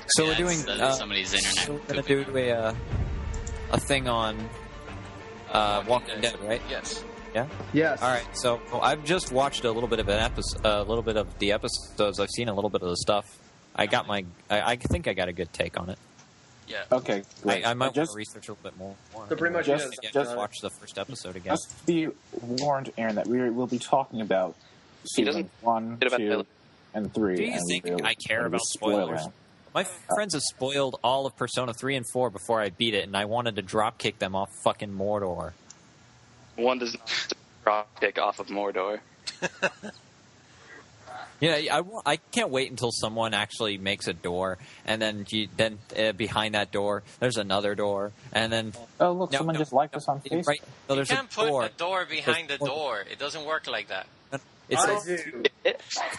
So we're doing. Somebody's internet. So we're gonna do a thing on Walking Dead, right? Yes. Yeah. Yes. All right. So I've just watched a little bit of the episodes. I've seen a little bit of the stuff. I got my. I think I got a good take on it. Yeah. Okay, great. I might want to research a little bit more. So pretty much just watch the first episode again. Just be warned, Aaron, that we will be talking about season 1, 2, and 3. Do you and think I care about spoilers? My friends have spoiled all of Persona 3 and 4 before I beat it, and I wanted to drop kick them off fucking Mordor. One does not drop kick off of Mordor. Yeah, I can't wait until someone actually makes a door, and then behind that door, there's another door, and then... Oh, look, someone just liked us on Facebook. Right, so You there's can't put door. a door behind the door. It doesn't work like that. It's do.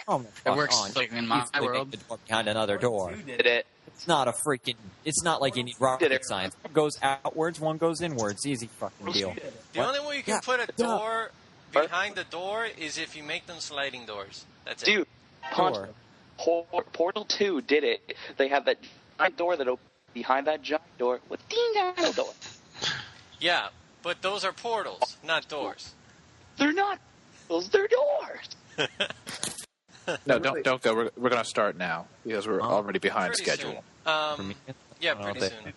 Come It works on. like in my You world. make the door behind another door. Did it? It's not a freaking... It's not like you need rocket science. One goes outwards, one goes inwards. Easy fucking deal. The only way you can put a door behind the door is if you make them sliding doors. That's it. Dude, Door. Portal 2 did it. They have that giant door that opens behind that giant door with ding door. Yeah, but those are portals, not doors. They're not portals, they're doors. No, don't go. We're going to start now because we're already behind Pretty schedule. soon. Yeah, pretty soon.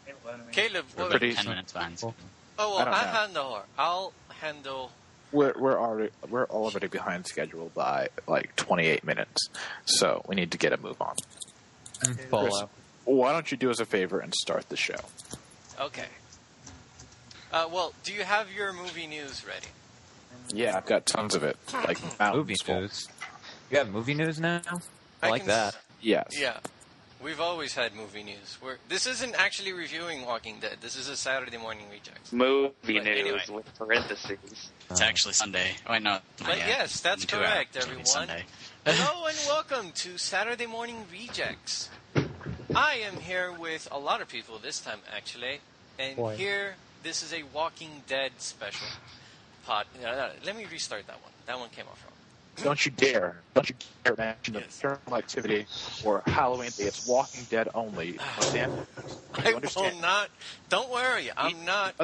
Caleb, We're what? pretty 10 minutes behind. Oh, I well, don't know. I'll handle. We're already behind schedule by like 28 minutes, so we need to get a move on. Chris, why don't you do us a favor and start the show? Okay. Well, do you have your movie news ready? Yeah, I've got tons of it. Like Movie mountains full. news. You have movie news now? I like can that. Yes. Yeah. We've always had movie news. This isn't actually reviewing Walking Dead. This is a Saturday morning rejects. Movie But news anyway. with parentheses. It's actually Sunday. Oh, wait, no. But yes, that's correct, everyone. Sunday. Hello and welcome to Saturday Morning Rejects. I am here with a lot of people this time, actually. And here, this is a Walking Dead special pod. Let me restart that one. That one came off wrong. Don't you dare mention the paranormal activity or Halloween Day. It's Walking Dead only. Understand? I will not. Don't worry. I'm not.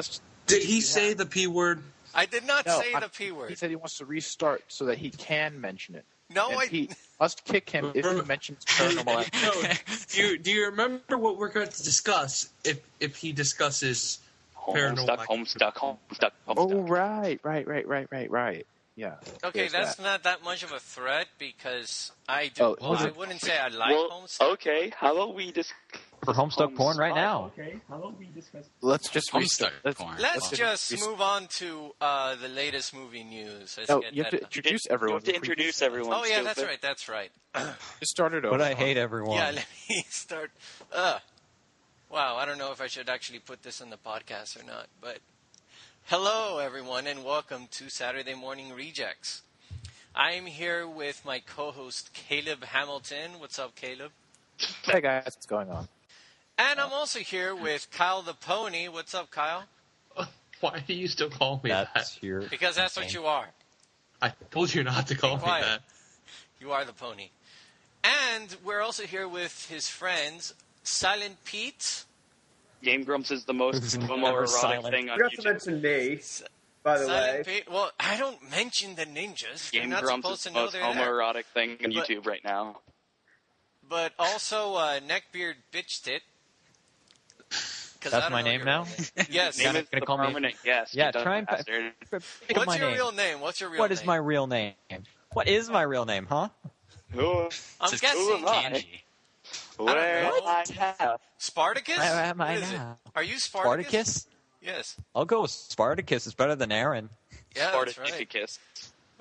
Did he say the P word? I did not No, say the P word. He said he wants to restart so that he can mention it. No, And I. he must kick him if he mentions paranormal activity. Do you remember what we're going to discuss if he discusses paranormal Homestuck. Oh, right. Yeah. Okay, There's that's that. not that much of a threat because I do. Oh, I wouldn't say I like Homestuck. Okay, how about we just... For Homestuck porn right now. Let's just restart. Homestuck porn. Let's just move on to the latest movie news. Let's Oh, get you have that to done. introduce everyone. You have to introduce everyone. Oh yeah, stupid. that's right. Just start it over. But I hate everyone. Yeah, let me start. Wow, I don't know if I should actually put this in the podcast or not, but hello everyone and welcome to Saturday Morning Rejects. I am here with my co-host Caleb Hamilton. What's up, Caleb? Hey guys, what's going on? And I'm also here with Kyle the Pony. What's up, Kyle? Why do you still call me that? That's your... Because that's what you are. I told you not to call me quiet. that. You are the pony. And we're also here with his friends, Silent Pete. Game Grumps is the most homoerotic thing on Forgot to YouTube. mention me, by the Silent way. Pete. Well, I don't mention the ninjas. You're Game not Grumps supposed is to the know most they're there. homoerotic thing on But- YouTube right now. But also Neckbeard Bitched It. That's my name now? Yes. Name gonna is the call me- permanent guest. Yeah, you dumb try and... bastard. Pick What's my your name. real name? What's your real What name? is my real name? What is my real name, huh? I'm It's guessing Kanji. Where know. I have. Spartacus? Where am I What is it? now? Are you Spartacus? Spartacus? Yes. I'll go with Spartacus. It's better than Aaron. Yeah, that's right. Spartacus.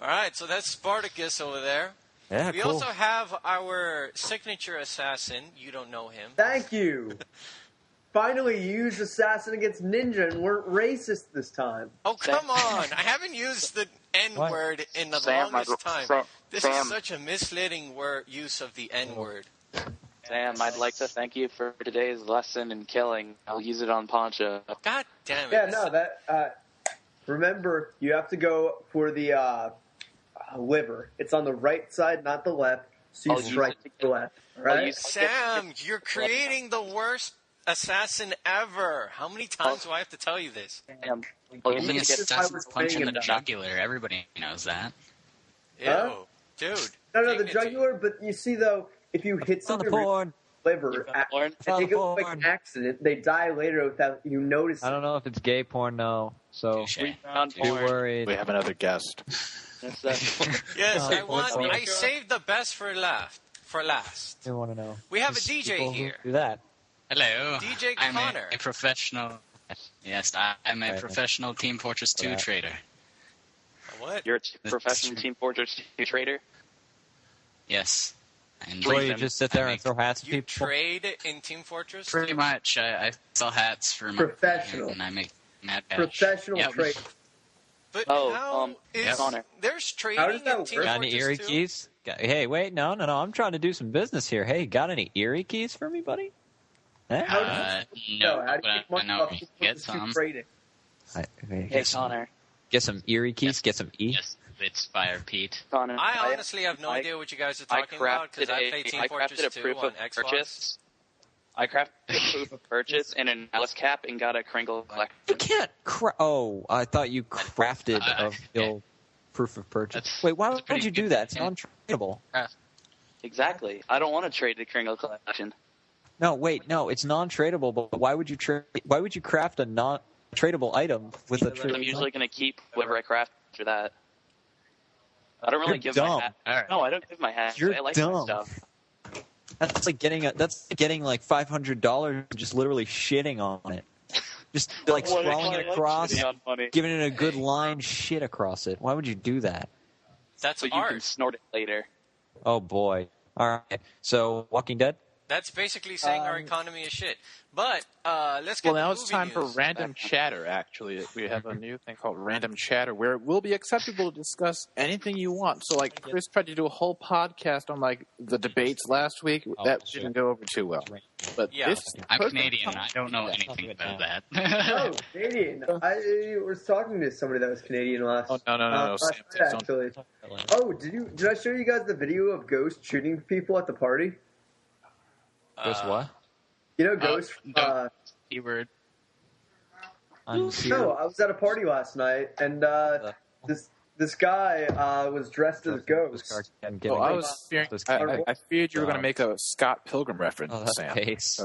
All right, so that's Spartacus over there. Yeah, We cool. also have our signature assassin. You don't know him. Thank you. Finally, you used Assassin against Ninja and weren't racist this time. Oh, come on. I haven't used the N-word in the longest time. This is such a misleading use of the N-word. Sam, I'd like to thank you for today's lesson in killing. I'll use it on Poncho. God damn it. Yeah, no, that. Remember, you have to go for the liver. It's on the right side, not the left. So you I'll use strike it the left, right? use- Sam, you're creating the worst assassin ever. How many times do I have to tell you this? Damn. Only This is why assassin's we're punch in saying the it. jugular. Everybody knows that. Ew, Huh? dude. No, take the it to- jugular. But you see, though, if you hit On the somebody porn. liver porn? and Found they the go like porn. an accident, they die later without you noticing. I don't know if it's gay porn, though. So Touche. We found too porn. worried. We have another guest. That's that. Yes, Oh, I want. porn. I saved the best for last. For last, You want to know? we have a There's DJ people who here. Do that. Hello. DJ I'm Connor. a professional. Yes, I'm a Right. professional Team Fortress 2 Right. trader. What? You're a professional Team Fortress 2 trader? Yes. And So you them. just sit there I and throw hats at You people? trade in Team Fortress? pretty much, I sell hats for my Professional. and I make mad cash. Professional Yep. trade. But Oh, how is Connor. there's How trading does that in Team work? Got any Fortress Erie 2? keys? Hey, wait, no. I'm trying to do some business here. Hey, got any Erie keys for me, buddy? Eh? How No, No, how but do you I make money know off you Team get Fortress 2 some. trading? Hey, Get some, Connor. get some Erie keys, get some E. Yes, it's Fire Pete. Connor. I honestly have no I- idea what you guys are I talking about because I crafted play Team I Fortress crafted a 2 proof on of Xbox. purchase. I crafted a proof of purchase and an Alice cap and got a Kringle collector. You can't Oh, I thought you crafted a real proof of purchase. That's- Wait, why that's a would pretty you do good that? It's thing. non-tradable. Exactly. I don't want to trade the Kringle collection. No, wait, no, it's non-tradable. But why would you Why would you craft a non-tradable item with a I'm tradable? usually going to keep whatever I craft after that. I don't really You're give dumb. my hat. Alright. No, I don't give my hat. You're I like dumb. my stuff. That's like getting like $500 and just literally shitting on it. Just like What if scrawling I it like across, shitting on money? giving it a good line shit across it. Why would you do that? That's So you art. can snort it later. Oh boy. All right. So Walking Dead? That's basically saying our economy is shit. But let's get Well, to now it's movie time news. for random chatter. Actually, we have a new thing called random chatter, where it will be acceptable to discuss anything you want. So, like, Chris tried to do a whole podcast on like the debates last week. Oh, That sure. didn't go over too well. But Yeah. this I'm perfect Canadian. time- I don't know Yeah, anything I'll do it about now. that. Oh, Canadian. I was talking to somebody that was Canadian last. Oh no, last Sam, night, please don't. actually. Oh, did I show you guys the video of Ghost shooting people at the party? Just what? You know, Ghost. no. Keyword. I'm No, I was at a party last night, and this guy was dressed as Ghost. Oh, I was fearing. I feared you were going to make a Scott Pilgrim reference, Oh, that's Sam. pace.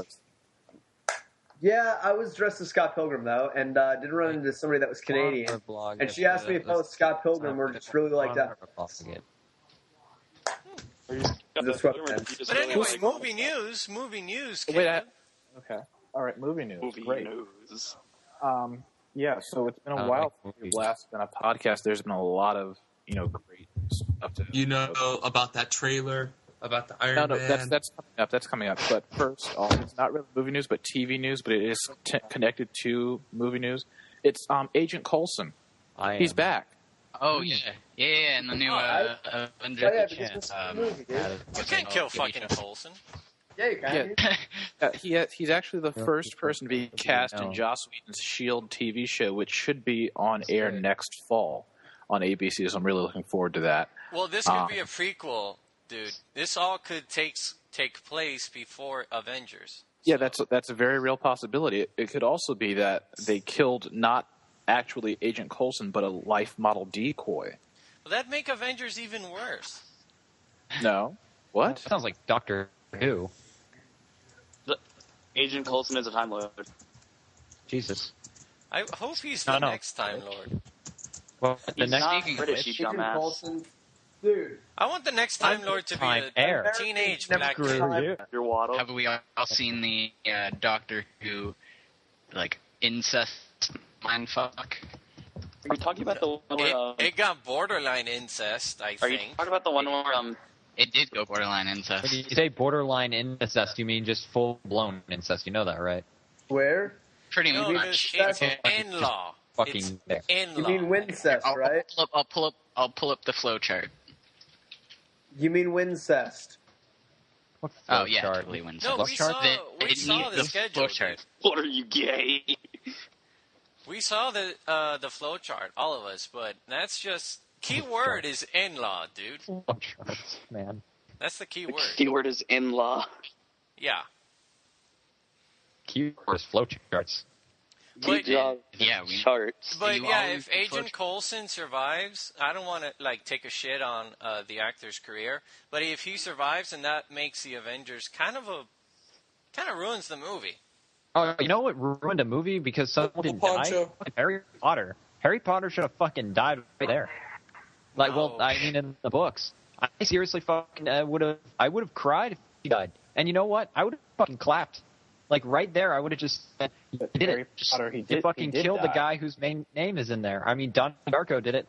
Yeah, I was dressed as Scott Pilgrim though, and did run into somebody that was Canadian. And she asked me if I was Scott Pilgrim or just really like that. The sweatpants. But anyway, movie news. Wait, Caleb. Okay. All right. Movie news. Movie Great. news. Yeah. So it's been a I while like since movies. we've last done a podcast. There's been a lot of great stuff to. You know about that trailer about the Iron No, Man. that's coming up. That's coming up. But first, it's not really movie news, but TV news. But it is connected to movie news. It's Agent Coulson. He's back. Oh yeah, and the new Avengers. Oh, yeah, because it's a movie, dude. You can't kill fucking Coulson. Yeah, you can. He's actually the first person to be cast in Joss Whedon's S.H.I.E.L.D. TV show, which should be on air next fall on ABC. So I'm really looking forward to that. Well, this could be a prequel, dude. This all could take place before Avengers. Yeah, that's a very real possibility. It could also be that they killed not actually Agent Coulson, but a life model decoy. Well, that'd make Avengers even worse. No, what? Sounds like Doctor Who. Agent Coulson is a Time Lord. Jesus. I hope he's No, the no. next Time Lord. Well, the He's next not Speaking of British, which, you Agent dumbass. Coulson, dude. I want the next Time Lord to be Time a Air. teenage Never black screw kid. you. Your waddle. Have we all seen the Doctor Who, like, incest mindfuck? Are you talking about the one where? It got borderline incest, I Are you think. talking about the one where? It did go borderline When incest. you say borderline incest, you mean just full-blown incest. You know that, right? Where? Pretty No, much. it's That's in-law. fucking It's there. in-law. You mean Wincest, I'll right? I'll pull up the flow chart. You mean Wincest. Oh yeah, Chart. totally wins. No, we saw the schedule. flow chart. What are you, gay? We saw the flow chart, all of us, but that's just keyword is in-law, dude. Charts, man. That's the key The word. keyword is in-law. Yeah. Keyword is flowcharts. But, Yeah, we charts. but You yeah, always if Agent approach- Coulson survives, I don't want to like take a shit on the actor's career, but if he survives, and that makes the Avengers kind of ruins the movie. Oh, you know what ruined a movie because someone didn't die? Poncho. Harry Potter. Harry Potter should have fucking died right there. Like, No. well, I mean, in the books. I seriously fucking I would have cried if he died. And you know what? I would have fucking clapped. Like, right there, I would have just said, you did Harry it. Just, Potter, he you did- fucking he did killed the die. guy whose main name is in there. I mean, Don Darko did it,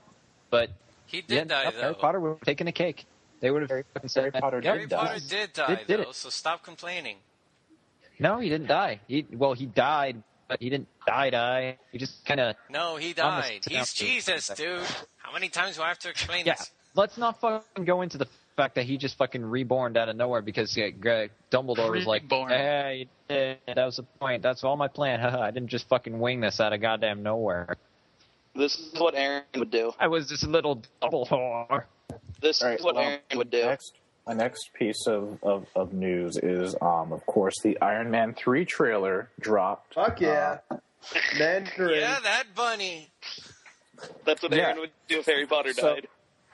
but He did yeah, die, no, though. Harry Potter would have taken a cake. They would have fucking said, Harry Potter "Yep, Harry did die. Potter did die, Did though, it. so stop complaining. No, he didn't die. He died, but he didn't die. He just kind of... No, he On the died. He's synopsis. Jesus, dude. How many times do I have to explain Yeah, this? let's not fucking go into the fact that he just fucking reborn out of nowhere because Dumbledore was like, Reborn. hey, you did. That was the point. That's all my plan. I didn't just fucking wing this out of goddamn nowhere. This is what Aaron would do. I was this little Dumbledore. This All right, is what well, Aaron would do. My next piece of news is, of course, the Iron Man 3 trailer dropped. Fuck yeah. Mandarin. Yeah, that bunny. That's what Aaron would do if Harry Potter died.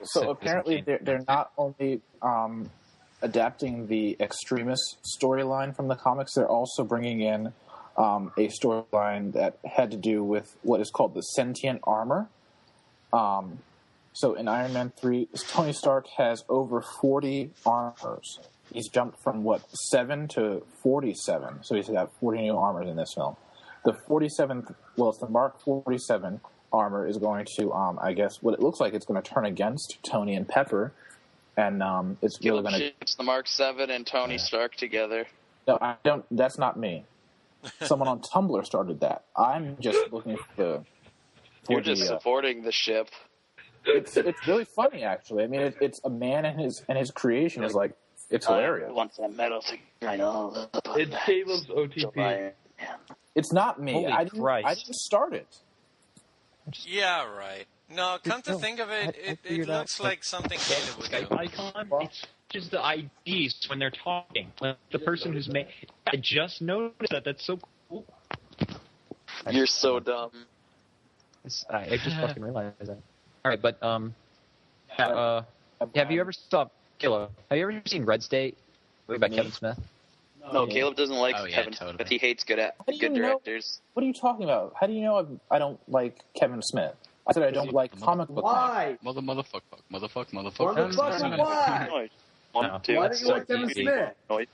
So apparently they're not only adapting the Extremis storyline from the comics, they're also bringing in a storyline that had to do with what is called the sentient armor. So in Iron Man 3, Tony Stark has over 40 armors. He's jumped from, 7 to 47. So he's got 40 new armors in this film. The 47th, it's the Mark 47 armor is going to, I guess, what it looks like it's going to turn against Tony and Pepper. And it's really Caleb going to... ships the Mark 7 and Tony Stark together. No, I don't. That's not me. Someone on Tumblr started that. I'm just looking for You're just the, supporting the ship. It's really funny, actually. I mean, it's a man and his creation is like it's hilarious. Wants that metal to grind all up. It's Caleb's OTP. It's not me. Holy I didn't start it. Yeah, right. No, come to think of it, it figured out, looks like something Caleb would Skype do. icon, it's just the IDs when they're talking. When the person who's made... I just noticed that. That's so cool. You're so dumb. I just fucking realized that. All right, but have you ever have you ever seen Red State? Movie by Kevin Smith. No, Caleb doesn't like Oh, yeah, Kevin totally. Smith. He hates good do you know- directors. What are you talking about? How do you know I don't like Kevin Smith? I said I don't like comic book. Why? Motherfucker. Motherfucker, why? One, two, Why don't you like Kevin three. Smith?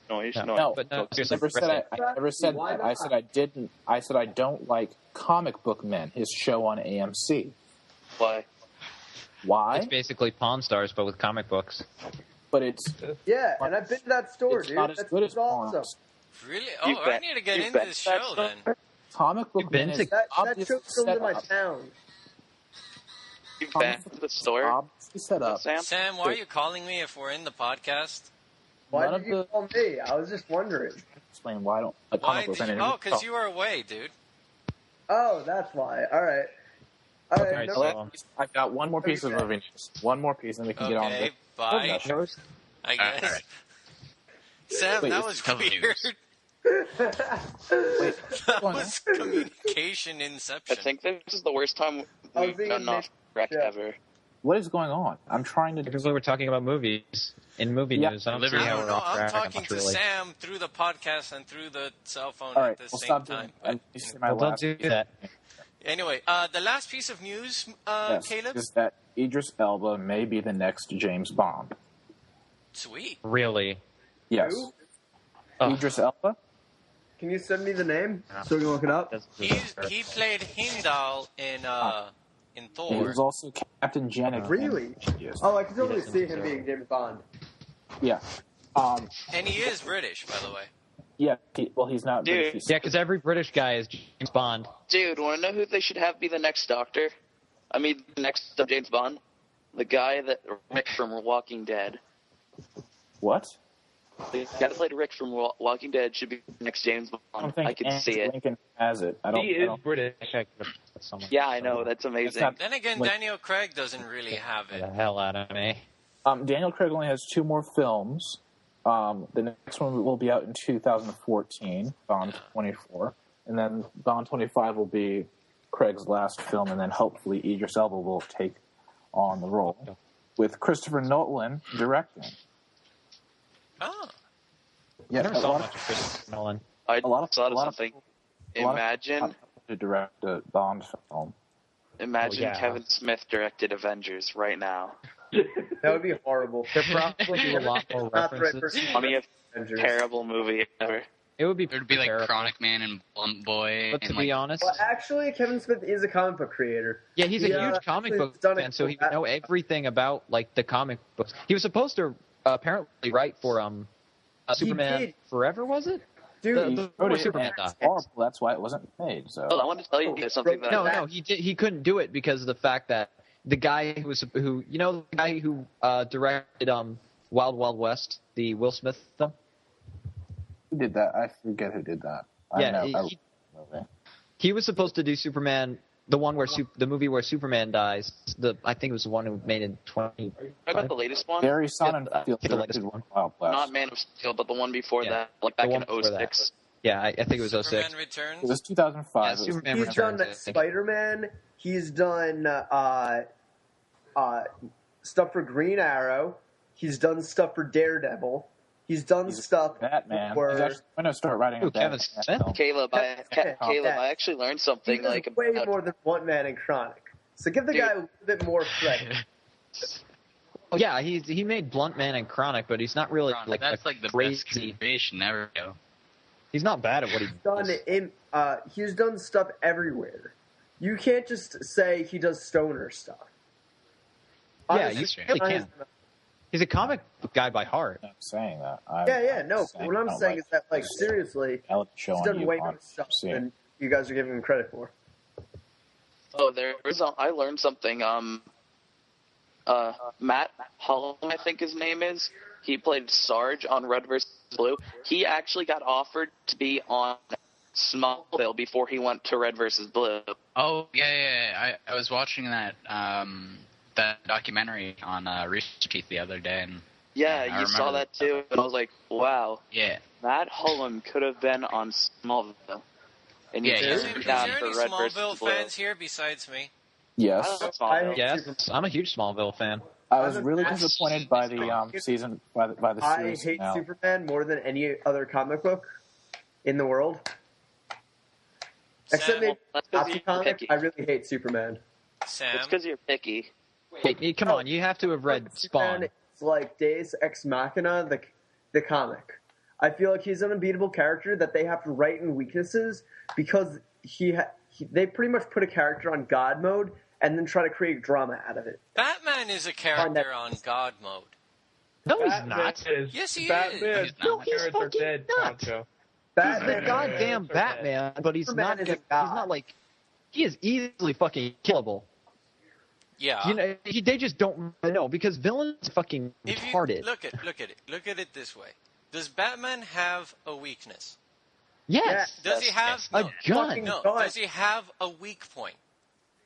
Noise. No, but no, I seriously, never said Red I never said Why that. I not? said I didn't. I said I don't like Comic Book Men, his show on AMC. Why? Why? It's basically Pawn Stars, but with comic books. But it's Yeah, and I've been to that store, it's dude. not as That's good as awesome. Pawns. Really? You've Oh, I been- need to get you've into been this to that show store? then. Comic Book You've been Men to- is That obviously show's filmed in my set up. town. You've been to the store, Obviously set up. Sam? Sam, why are you calling me if we're in the podcast? Why None did of you the- call me? I was just wondering. Explain why I don't like Why comic books. did you? and Oh, because you were away, dude. Oh, that's why. All right. All right. Okay, no- so- I've got one more piece of movie news. One more piece, and we can get on Okay, with bye. Shows? I guess. All right. Sam, Wait, that it's was cover weird. news. Wait, That going was communication inception. I think this is the worst time I was we've thinking gotten off track yeah. ever. what is going on? I'm trying to. Because we were talking about movies in movie Yeah. news. I don't see Liberty. I how don't we're know. off I'm track. talking to really. Sam through the podcast and through the cell phone All at right, the we'll same stop time. doing. But This is my Well, don't last do piece. that. anyway, the last piece of news, Yes, Caleb. is that Idris Elba may be the next James Bond. Sweet. Really? Yes, Who? Ugh. Idris Elba. Can you send me the name so we can look it up? He played Heimdall in He Thor. was also Captain Janet. Really? Yes. Oh, I can totally doesn't see him deserve being James Bond. Yeah. And he is British, by the way. Yeah. He's not. Dude. British, he's- Yeah, because every British guy is James Bond. Dude, want to know who they should have be the next Doctor? I mean, the next James Bond? The guy that Rick from Walking Dead. What? The guy that played Rick from Walking Dead should be the next James I Bond. don't think I can Andrew see it. Lincoln has it. I don't. He I is don't British. Yeah, I know. That's amazing. not- Then again, Wait. Daniel Craig doesn't really have Get the it. hell out of me. Daniel Craig only has 2 more films. The next one will be out in 2014, Bond 24. And then Bond 25 will be Craig's last film, and then hopefully Idris Elba will take on the role, with Christopher Nolan directing. Oh. Yeah, I never saw much of Christopher Nolan. I saw something. Imagine to direct a Bond film. Imagine Kevin Smith directed Avengers right now. That would be horrible. There probably be a lot more Not the right references. person. Funniest, Avengers. terrible movie ever. It would be It would be like terrible. Chronic Man and Blunt Boy. But to and be like, honest, Well, actually, Kevin Smith is a comic book creator. yeah, he's a huge comic actually book done it fan, so he for would know everything about like the comic books. He was supposed to apparently write for Superman did. Forever, was it? Dude, The Wrote before it, Superman and died. it's horrible. That's why it wasn't made. So Well, I want to tell you something that No, he couldn't do it because of the fact that the guy who the guy who directed Wild Wild West, the Will Smith film. who did that? I forget who did that. He was supposed to do Superman, the one where the movie where Superman dies. I think it was the one who made in 20. I got the latest one. Gary Sonnenfeld the latest directed one. Wild West. Not Man of Steel, but the one before Yeah. that, like back The in one before that. 06. Yeah, I think it was 06. Superman It Returns. was 2005. Yeah, It was- Superman he's Returns, done I think. Spider-Man. He's done stuff for Green Arrow. He's done stuff for Daredevil. He's done stuff Batman. for... He's actually going to start writing Who, a Batman Kevin Smith? film. Caleb, Yeah. I actually learned He something does like way about more than One Man and Chronic. So give the Dude. guy a little bit more credit. Yeah, he made Blunt Man and Chronic, but he's not really like that's a like the crazy. best creation ever. Yo. He's not bad at what he does. He's done stuff everywhere. You can't just say he does stoner stuff. Yeah, Honestly, you really can. He's a comic book guy by heart. I'm saying that. No. What I'm saying is that, like, seriously, show he's on done way you more on stuff seeing. than you guys are giving him credit for. Oh, I learned something. Matt Hullum, I think his name is. He played Sarge on Red vs. Blue. He actually got offered to be on Smallville before he went to Red vs. Blue. Oh yeah. I was watching that that documentary on Rooster Teeth the other day, and Yeah, I you saw remember that too, and I was like, wow, yeah. Matt Hullum could have been on Smallville. And he Yeah, Is turned there down any for Red Smallville vs. Blue. fans here besides me? Yes. I love Smallville. Yes, I'm a huge Smallville fan. I was I'm a really massive disappointed by the season, by the I series. hate now. Superman more than any other comic book in the world. Except Sam, maybe That's because Nazi you're comic, picky. I really hate Superman. Sam, It's because you're picky. Hey, come on, you have to have read Spawn. Superman is like Deus Ex Machina, the comic. I feel like he's an unbeatable character that they have to write in weaknesses because they pretty much put a character on God mode and then try to create drama out of it. Batman is a character on God mode. No, he's not. Yes, he Batman. is. No, he's Parents are fucking dead, not. Poncho. He's Batman, the goddamn Batman, but he's Superman not. is a He's god. not like. He is easily fucking killable. Yeah. You know, they just don't know because villains fucking If you retarded. look at it this way. Does Batman have a weakness? Yes, Does he have a no, gun. no, gun. does he have a weak point?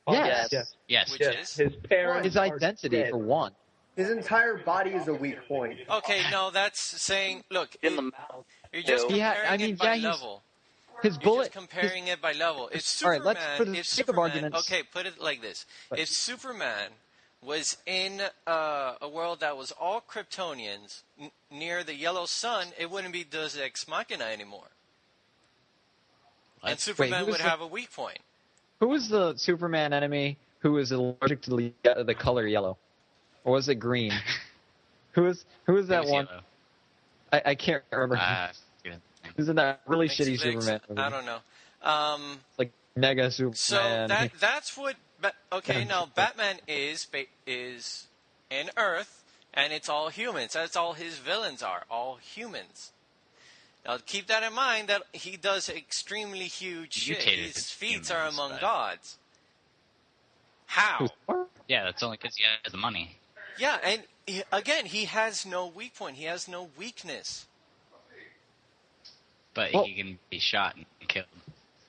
Yes. Yes. Which Yes. is? His parents. His identity are for one. his entire body is a weak point. Okay, no, that's saying look, In the mouth. you're just He comparing I mean, it by yeah, he's- level. His You're bullet. just comparing it by level. If all Superman, right, let's- for the if sake of Superman, arguments- okay, put it like this: Right. if Superman was in a world that was all Kryptonians near the yellow sun, it wouldn't be Deus Ex Machina anymore, and Wait, Superman who was would the- have a weak point. Who was the Superman enemy who was allergic to the color yellow, or was it green? who was that one? I can't remember. Good. Who's in that really Mixed shitty mix, Superman movie? I don't know. Like Mega So Superman. that's what. Okay, now Batman is in Earth, and it's all humans. That's all his villains are, all humans. Now keep that in mind that he does extremely huge shit. Mutated His feats are humans, among but- gods. How? Yeah, that's only because he has the money. Yeah, and again, he has no weak point. He has no weakness. But Well- he can be shot and killed.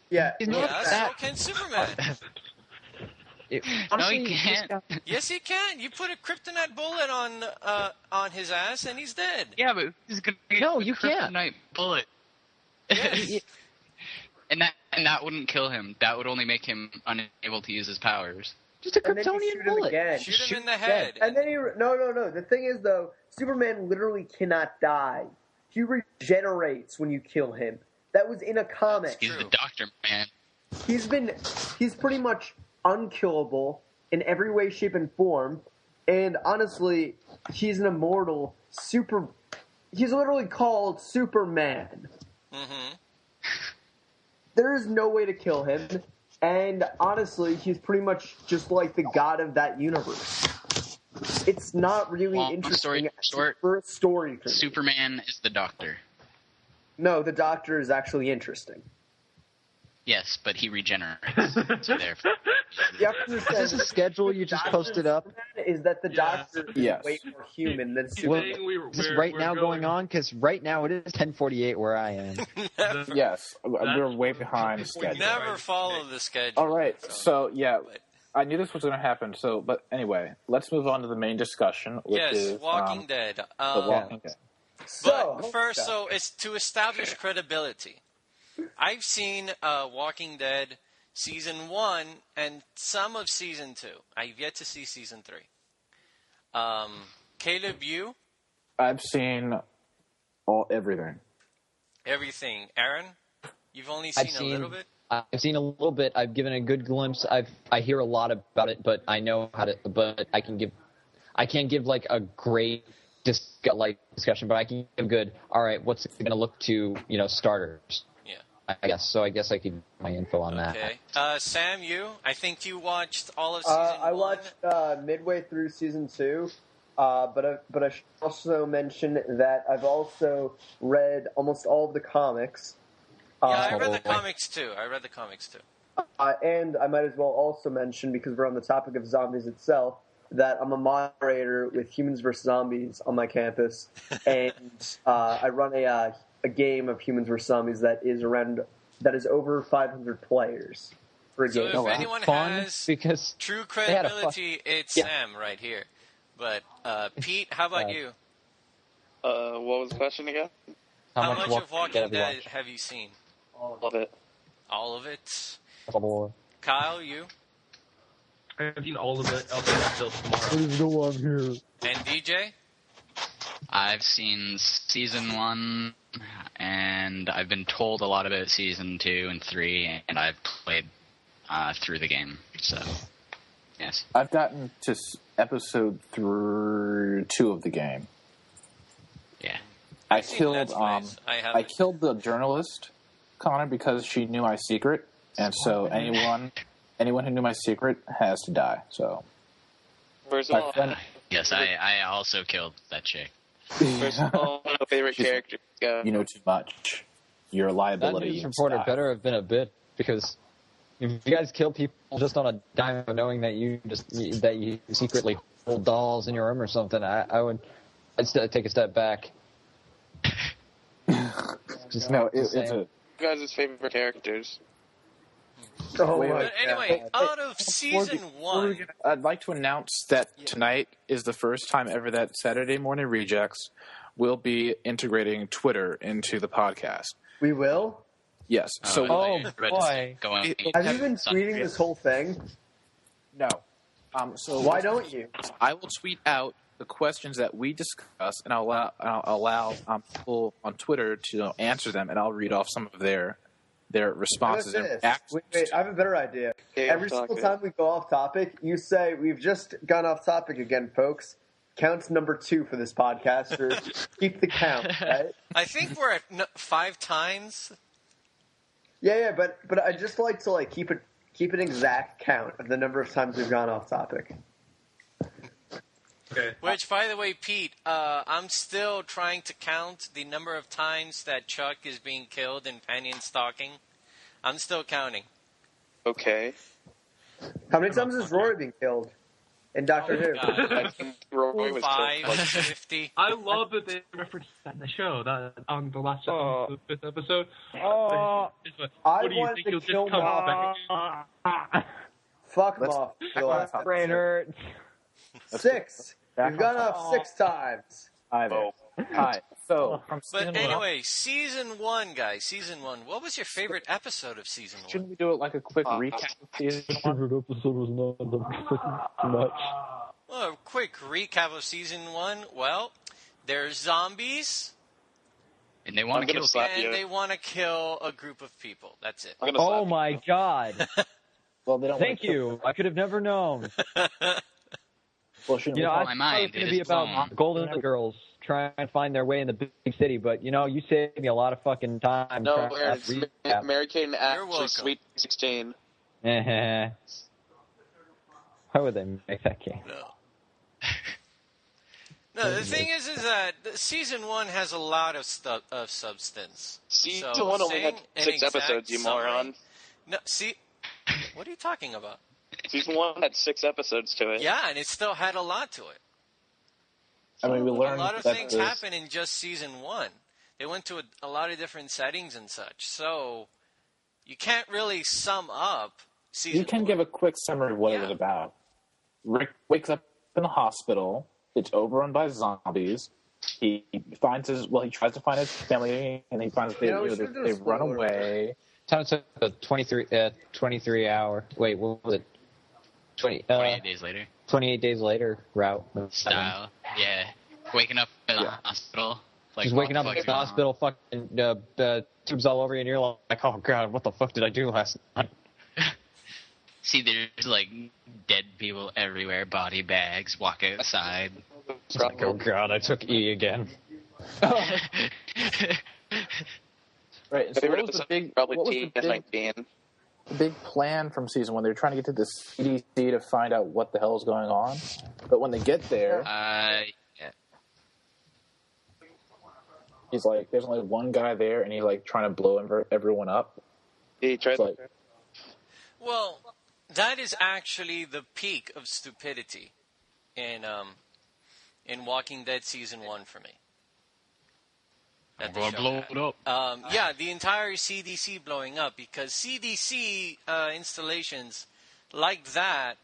Yeah, He's not Yeah, that- so can Superman. Honestly, he can't. Yes, he can. You put a kryptonite bullet on his ass, and he's dead. Yeah, but he's gonna get No, a you can't. kryptonite bullet. Yes. and that wouldn't kill him. That would only make him unable to use his powers. Just a And then you Kryptonian shoot him bullet. again. Shoot him in the dead. head. And then no. The thing is, though, Superman literally cannot die. He regenerates when you kill him. That was in a comic. He's the Doctor Man. He's pretty much unkillable in every way, shape, and form. And honestly, he's an immortal He's literally called Superman. Mm-hmm. There is no way to kill him. And honestly, he's pretty much just like the god of that universe. It's not really Long interesting story short, for a story for me. Superman is the Doctor. No, the Doctor is actually interesting. Yes, but he regenerates. So therefore, You have to understand, Is this a schedule you just posted up? is that the Doctor is Yes. way more human than Well, Superman. is this right now going on? Because right now it is 10:48 where I am. Yes, we're way behind schedule. Never follow the schedule. All right, so yeah, But- I knew this was going to happen. So, but anyway, let's move on to the main discussion, which Yes, is Walking Dead. the Walking Dead. But first, so it's to establish credibility. I've seen Walking Dead season 1 and some of season 2. I've yet to see season 3. Caleb, you? I've seen everything. Everything. Aaron? You've only seen a little bit? I've seen a little bit. I've given a good glimpse. I hear a lot about it, but I know how to. But I can't give like a great discussion, but I can give good. All right, what's it going to look to? Starters. Yeah. I guess so. I guess I could give my info on that. Okay. Sam, you? I think you watched all of season 1. I watched midway through season 2, but I should also mention that I've also read almost all of the comics. Yeah, I read the comics too. And I might as well also mention, because we're on the topic of zombies itself, that I'm a moderator with Humans vs. Zombies on my campus, and I run a game of Humans vs. Zombies that is over 500 players for a So game. if anyone Fun, has because true they had a credibility, it's Yeah. Sam right here. But Pete, how about you? What was the question again? How much of Walking have you Dead watched? have you seen? All of it. All of it. Oh, Kyle, you? I've seen all of it. I'll see that till tomorrow. And DJ? I've seen season 1, and I've been told a lot about season 2 and 3, and I've played through the game. So, yes. I've gotten to episode 2 of the game. Yeah. I I've seen killed Let's Plays. I I haven't. killed the journalist Connor because she knew my secret, and so anyone who knew my secret has to die. So First of my all, friend, Yes, I also killed that chick. first of all, my favorite She's- character. you know too much. You're a that liability. news reporter better have been a bit, because if you guys kill people just on a dime of knowing that you secretly hold dolls in your room or something, I'd take a step back. Just It's saying. You guys' favorite characters. Oh Wait, my But anyway, God. out of season 1, I'd like to announce that tonight is the first time ever that Saturday Morning Rejects will be integrating Twitter into the podcast. We will? Yes. So boy. Going, Have you been tweeting this whole thing? no. So Why don't you? I will tweet out the questions that we discuss, and I'll allow people on Twitter to answer them, and I'll read off some of their responses How and about this? reactions. Wait, I have a better idea. Okay, Every I'm single talking. time we go off topic, you say, "We've just gone off topic again, folks." Counts number 2 for this podcast, or keep the count, right? I think we're at 5 times. Yeah, but I just like to keep an exact count of the number of times we've gone off topic. Okay. Which, by the way, Pete, I'm still trying to count the number of times that Chuck is being killed in Pannion stalking. I'm still counting. Okay. How many times is Rory being killed in Doctor Who? God. I think Roy was 5, killed. 50. I love that they referenced that in the show, that on the last Oh. fifth episode. I What do you wanted think to you'll kill just come Moffat. back? Fuck Let's- off. For the last Brain hurts. 6. Back You've gone on off 6 times. Hi there. Hi. So, from But season one, anyway, season 1, guys. Season 1. What was your favorite episode of season 1? shouldn't we do it like a quick recap of season one? episode was not much. Well, a quick recap of season 1. Well, there's zombies, And they want I'm to gonna kill slap and you. they want to kill a group of people. That's it. I'm gonna slap Oh you. my god! Well, they don't. Thank wanna kill- you. I could have never known. Well, shouldn't You know, we I call- My thought it was mind going to is be about blown. golden girls trying to find their way in the big city, but you know, you saved me a lot of fucking time. No, trying to it's recap. Mary Kate and welcome. Ashley Sweet 16. Why would they make that game? No. No, the thing is that season 1 has a lot of substance. Season So 1 only had saying an 6 exact episodes, you summary- moron. No, see, what are you talking about? Season 1 had 6 episodes to it. Yeah, and it still had a lot to it. I mean, we A learned lot of that things there's- happen in just season 1. They went to a lot of different settings and such. So you can't really sum up season You can 1. give a quick summary of what it Yeah. was about. Rick wakes up in the hospital. It's overrun by zombies. He finds his. Well, he tries to find his family, and he finds they, You know, we should've done a they've run spoiler away. Time to a 23 hour. Wait, what was it? 28 days later. 28 days later route. Style. Yeah. Waking up in the hospital. Like, Just waking up what in the the fuck is hospital, fucking tubes all over you, and you're like, oh god, what the fuck did I do last night? going on? See, there's like dead people everywhere, body bags, walk outside. It's like, oh god, I took E again. Right. So Favorite what was the episode? big? Probably What was the TS19. big plan from season one? They were trying to get to the CDC to find out what the hell is going on. But when they get there, Yeah. he's like, "There's only one guy there," and he's like trying to blow everyone up. He tried It's like, Well, that is actually the peak of stupidity in Walking Dead season 1 for me. That the Or show blow had. it up. Yeah, the entire CDC blowing up, because CDC installations like that,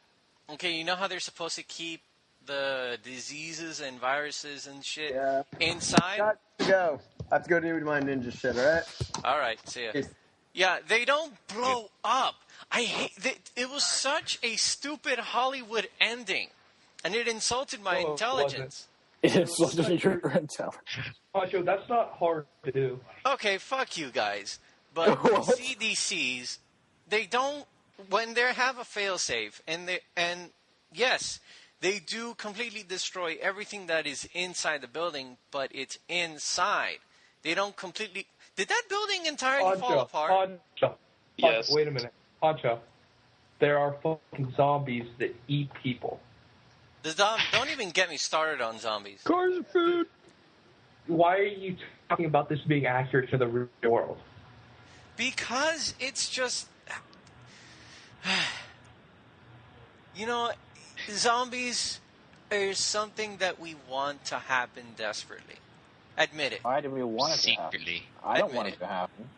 okay, you know how they're supposed to keep the diseases and viruses and shit Yeah. inside? Got to go. I have to go do my ninja shit, alright? All right, see ya. Peace. Yeah, they don't blow up. I hate it. Was such a stupid Hollywood ending, and it insulted my Oh, intelligence. it's supposed to be your intelligence. Macho, that's not hard to do. Okay, fuck you guys. But What? CDCs, they don't, when they have a failsafe, and yes, they do completely destroy everything that is inside the building, but it's inside. They don't completely. Did that building entirely fall apart? Poncho. Yes. Wait a minute. Poncho. There are fucking zombies that eat people. Don't even get me started on zombies. Cars and food. Why are you talking about this being accurate to the real world? Because it's just. You know, zombies are something that we want to happen desperately. Admit it. Why do we want it to happen? Secretly. I don't Admit want it. it to happen.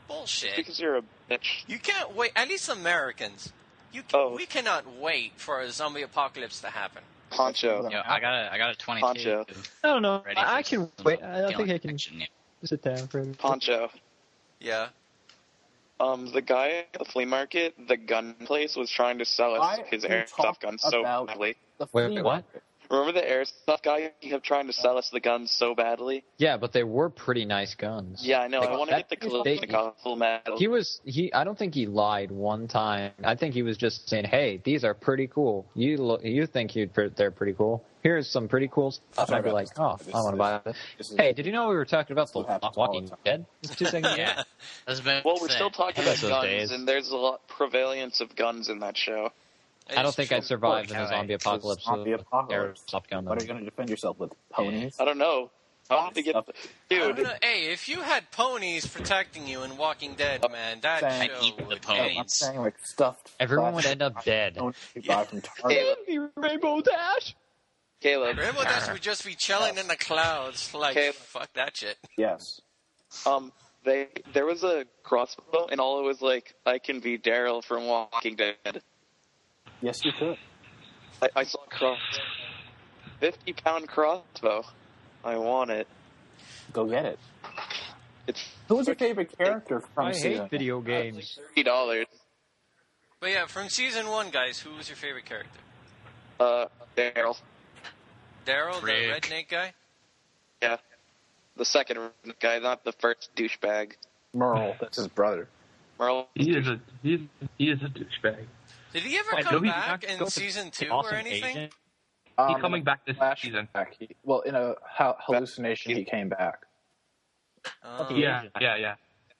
Bullshit. Because you're a bitch. You can't wait. At least Americans. Oh. We cannot wait for a zombie apocalypse to happen. Poncho. Yo, I got a 22. Poncho. I don't know. Ready I for can some wait. I don't think feeling I can action, yeah. sit down for it. Poncho. Yeah. The guy at the flea market, the gun place, was trying to sell us Why his are you airsoft gun so about- badly. The Wait, flea what? market. Remember the airsoft guy? He kept trying to sell us the guns so badly. Yeah, but they were pretty nice guns. Yeah, I know. Like, I want to that- get the they- full medal. I don't think he lied one time. I think he was just saying, "Hey, these are pretty cool. You think they're pretty cool? Here's some pretty cool stuff." Sorry I'd be about like, this. "Oh, This I want to is- buy it." this is- Hey, did you know we were talking about the This happens all Walking the time. Dead? Just 2 seconds ago? Yeah. That's been Well, we're still talking about Those guns, days. and there's a lot prevalence of guns in that show. I don't think I'd survive in a Of course, zombie yeah, apocalypse. Zombie with apocalypse. airsoft gun. What are you going to defend yourself with? Ponies? I don't know. I want to get, I don't dude. know. Hey, if you had ponies protecting you in Walking Dead, man, that I'd show eat the would ponies. end. I'm saying like stuffed. Everyone would end up dead. Don't you buy from Target. Rainbow Dash. Caleb. Rainbow Dash would just be chilling in the clouds, like Okay. fuck that shit. Yes. There was a crossbow, and all it was like, I can be Daryl from Walking Dead. Yes, you could. I saw a 50-pound crossbow. I want it. Go get it. It's Who was your favorite character from I season? hate video games. $30. But yeah, from season 1, guys, who was your favorite character? Daryl. Daryl, the Rick. redneck guy? Yeah. The second guy, not the first douchebag. Merle. That's his brother. Merle. He is a douchebag. Did he ever Wait, come no, he's back not in going season to 2 or Awesome anything? Agent. He's coming back this season. Well, in a hallucination, he came back. Yeah. You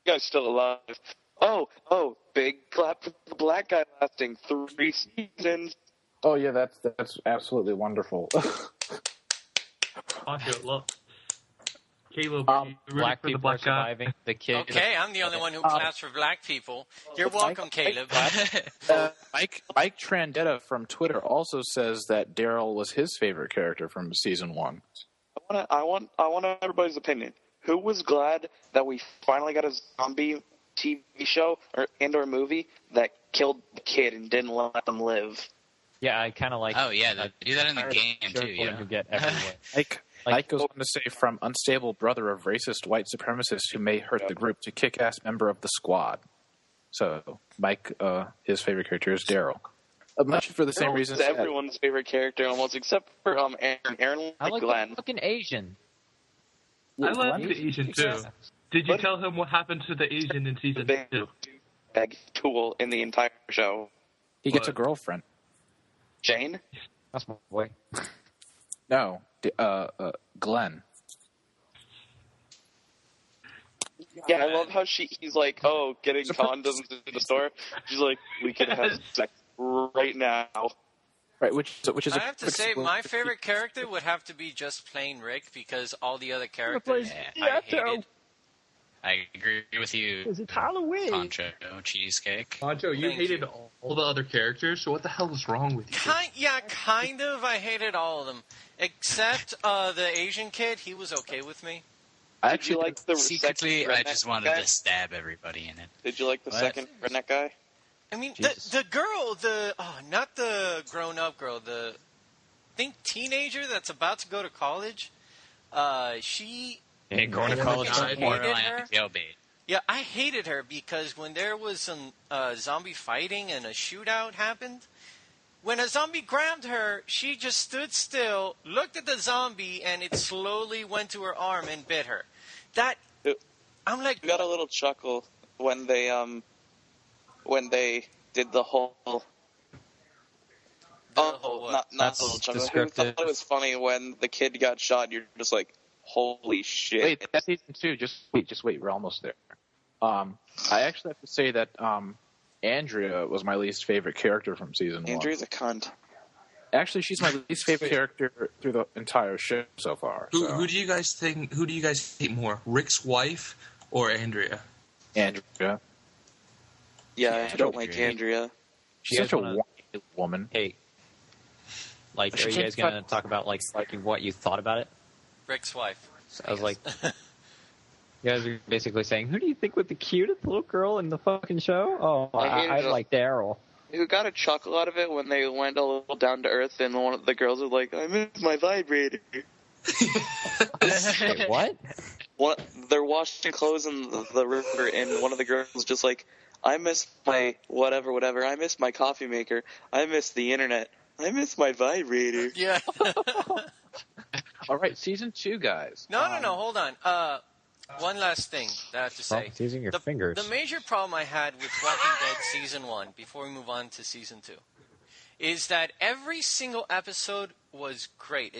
guys still alive. Oh, big clap for the black guy lasting 3 seasons. Oh yeah, that's absolutely wonderful. Poncho, look. Caleb, are you ready Black for the people are black guy? surviving. The kid. Okay, I'm the only one who claps for black people. You're welcome, Caleb. Mike Trandetta from Twitter also says that Daryl was his favorite character from season 1. I want everybody's opinion. Who was glad that we finally got a zombie TV show or movie that killed the kid and didn't let them live? Yeah, I kind of like. Oh yeah, they do that in the game too. Circle Yeah. you get everywhere. Mike goes on to say, from unstable brother of racist white supremacist who may hurt the group to kick-ass member of the squad. So, Mike, his favorite character is Daryl. Much for the same reasons. It's everyone's favorite character almost, except for Aaron. Aaron I like Glenn. the fucking Asian. I love the Asian too. Did you tell him what happened to the Asian in season 2? Big tool in the entire show. He gets a girlfriend. Jane? That's my boy. No, Glenn. Yeah, I love how he's like, getting condoms in the store. She's like, we could have sex right now. Right, which is. I have to say, my favorite character would have to be just plain Rick, because all the other characters I hated. I agree with you. Because it's Halloween. Poncho Cheesecake. Poncho, you Thank hated you. all the other characters, so what the hell is wrong with you? Kind of. I hated all of them. Except the Asian kid, he was okay with me. I Did actually you like the Secretly, second I redneck just wanted guy? to stab everybody in it. Did you like the What? second redneck guy? I mean, Jesus. the girl, not the grown-up girl, the teenager that's about to go to college, she... Hey, going to college is hated borderline her. jailbait. Yeah, I hated her because when there was some zombie fighting and a shootout happened, when a zombie grabbed her, she just stood still, looked at the zombie, and it slowly went to her arm and bit her. I'm like... You got a little chuckle when they did the whole... not That's the little chuckle. I descriptive. thought it was funny when the kid got shot, you're just like, holy shit. Wait, that's season 2. Just wait. We're almost there. I actually have to say that Andrea was my least favorite character from season 1. Andrea's a cunt. Actually, she's my least favorite character through the entire show so far. Who do you guys think? Who do you guys hate more, Rick's wife or Andrea? Andrea. Yeah, I don't like Andrea. She's You such guys a wanna- whiny woman. Hey, like, are you guys gonna talk about like what you thought about it? Rick's wife. So I was like, you guys are basically saying, who do you think was the cutest little girl in the fucking show? Oh, I hated I her. like Daryl. Who got a chuckle out of it when they went a little down to earth and one of the girls was like, I miss my vibrator. Wait, what? They're washing clothes in the river and one of the girls was just like, I miss my whatever. I miss my coffee maker. I miss the internet. I miss my vibrator. Yeah. All right, season 2, guys. No, hold on. One last thing that I have to say. Stop teasing your fingers. The major problem I had with Walking Dead Season 1, before we move on to Season 2, is that every single episode was great.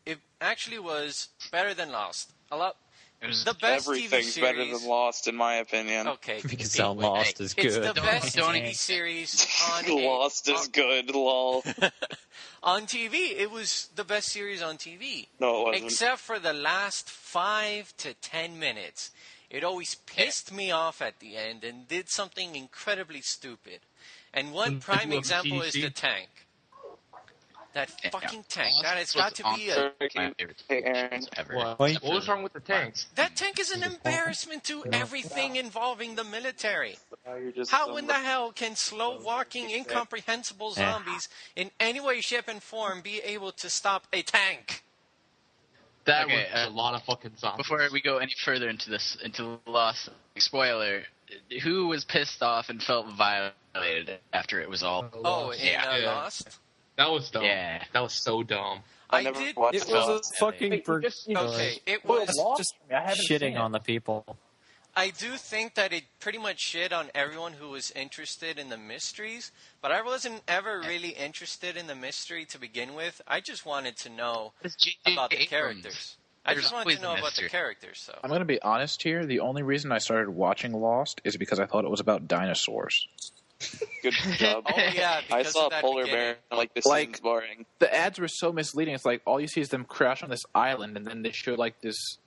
It actually was better than Lost. It was The best Everything's TV better series. than Lost, in my opinion. Okay. Because Pete, Lost is it's good. the best Don't TV even- series on Lost is good, lol. on TV. It was the best series on TV. No, it wasn't. Except for the last 5 to 10 minutes. It always pissed me off at the end and did something incredibly stupid. And one prime example is the tank. That fucking tank. That has got to be a... My favorite Hey, Aaron. ever. What? What was wrong with the tank? That tank is an embarrassment to everything involving the military. How in the hell can slow-walking, incomprehensible zombies in any way, shape, and form be able to stop a tank? That was a lot of fucking zombies. Before we go any further into Lost, spoiler, who was pissed off and felt violated after it was all... Lost? That was dumb. Yeah. That was so dumb. I never watched It was a fucking... It was just shitting on the people. I do think that it pretty much shit on everyone who was interested in the mysteries, but I wasn't ever really interested in the mystery to begin with. I just wanted to know about the characters. I just wanted to know about the characters. So I'm going to be honest here. The only reason I started watching Lost is because I thought it was about dinosaurs. Good job. Oh yeah, I saw a polar bear. Like, this seems boring. The ads were so misleading. It's like all you see is them crash on this island, and then they show like this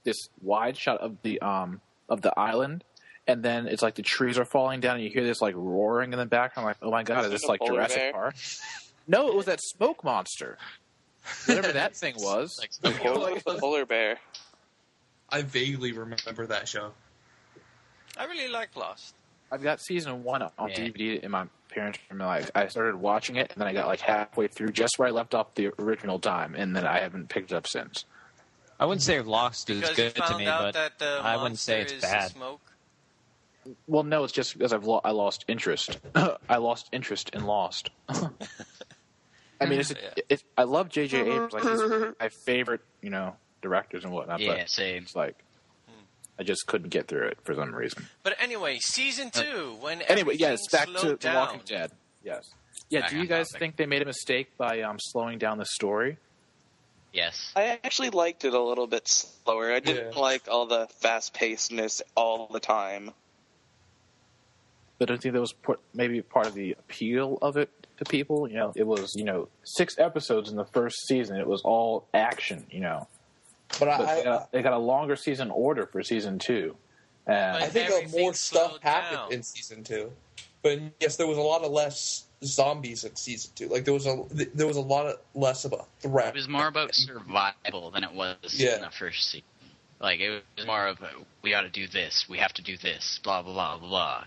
wide shot of the island, and then it's like the trees are falling down, and you hear this like roaring in the background. Like, oh my god, is this like Jurassic Park? No, it was that smoke monster. Whatever that thing was. The polar bear. I vaguely remember that show. I really like Lost. I've got season 1 on DVD in my parents' room. Like, I started watching it, and then I got like halfway through, just where I left off the original time, and then I haven't picked it up since. I wouldn't say Lost is good to me, but I wouldn't say it's bad. Smoke. Well, no, it's just because I lost interest. I lost interest in Lost. I mean, I love J.J. Abrams. Like, he's my favorite, directors and whatnot. Yeah, but same. It's like I just couldn't get through it for some reason. But anyway, season 2, when yes, back to down. The Walking Dead. Yes. Yeah. Do you guys think they made a mistake by slowing down the story? Yes. I actually liked it a little bit slower. I didn't like all the fast-pacedness all the time. But I think that was maybe part of the appeal of it to people. It was 6 episodes in the first season. It was all action. But they got a longer season order for season 2. I think more stuff happened in season 2. But yes, there was a lot of less zombies in season 2. Like there was a lot less of a threat. It was more about survival than it was in the first season. Like it was more of we got to do this, we have to do this, blah blah blah blah.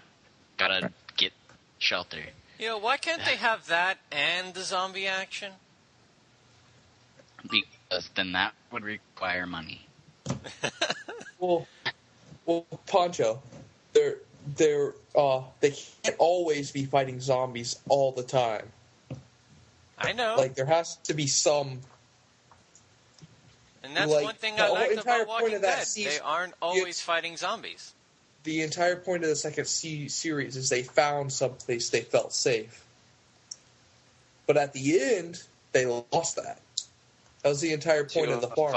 Gotta get shelter. Why can't they have that and the zombie action? Because then that would require money. well, Poncho, they can't always be fighting zombies all the time. I know. Like there has to be some. And that's one thing I like about Walking Dead. They aren't always fighting zombies. The entire point of the second series is they found someplace they felt safe. But at the end, they lost that. That was the entire point of the farm.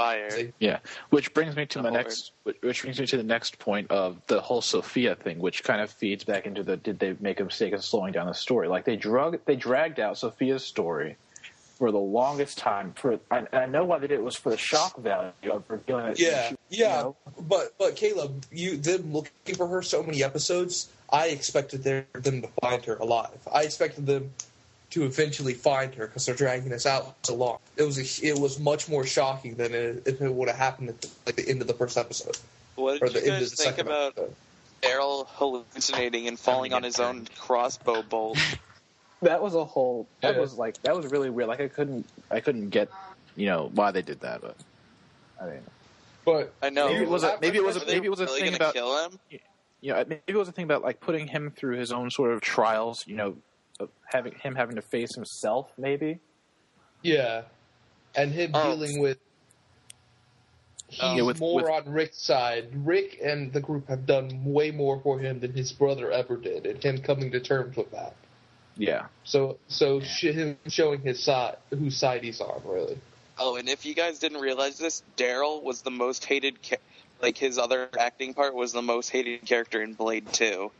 Which brings me to the next point of the whole Sophia thing, which kind of feeds back into did they make a mistake of slowing down the story? Like they dragged out Sophia's story for the longest time. I know why they did it. It was for the shock value of revealing that. But Caleb, them looking for her so many episodes, I expected them to find her alive. I expected them to eventually find her because they're dragging us out so long. It was much more shocking than if it would have happened at the end of the first episode. What did you guys think about Daryl hallucinating and falling on his own crossbow bolt? That was a whole. That was really weird. Like I couldn't get, why they did that, but I mean. But I know maybe it was a thing about kill him. Maybe it was a thing about like putting him through his own sort of trials. Having to face himself, maybe. Yeah, and him dealing with. He's more on Rick's side. Rick and the group have done way more for him than his brother ever did, and him coming to terms with that. Yeah. So him showing his side, whose side he's on, really. Oh, and if you guys didn't realize this, Daryl was the most hated. His other acting part was the most hated character in Blade 2.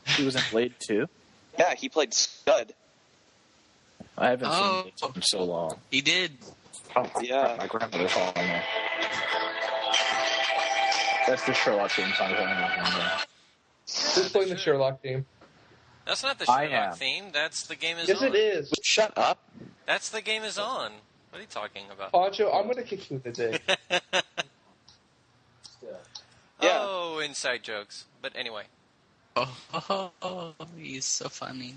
He was in Blade 2? Yeah, he played Scud. I haven't seen it in so long. He did. Oh, yeah. My grandmother's calling me. That's the Sherlock theme song. Who's playing the Sherlock theme? That's not the Sherlock theme. That's the game is on. Yes, it is. Shut up. That's the game is on. What are you talking about? Poncho, I'm going to kick you in the dick. Oh, inside jokes. But anyway. Oh, he's so funny.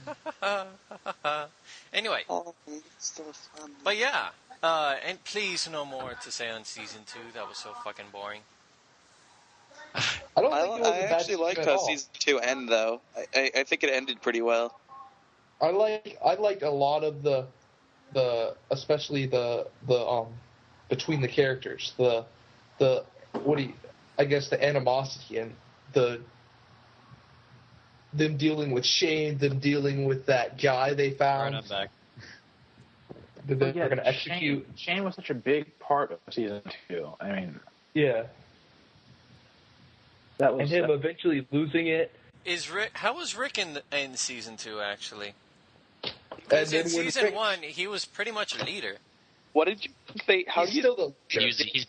Anyway. Oh, he's so funny. But yeah, and please no more to say on season 2. That was so fucking boring. I actually like how season 2 ended, though. I think it ended pretty well. I liked a lot of the especially the between the characters, the the animosity and them dealing with Shane, them dealing with that guy they found. I'm back. That they were going to execute. Shane was such a big part of season 2. I mean, yeah, that was and him eventually losing it. How was Rick in season 2 actually? Because in season 1 he was pretty much a leader. What did you say? How he's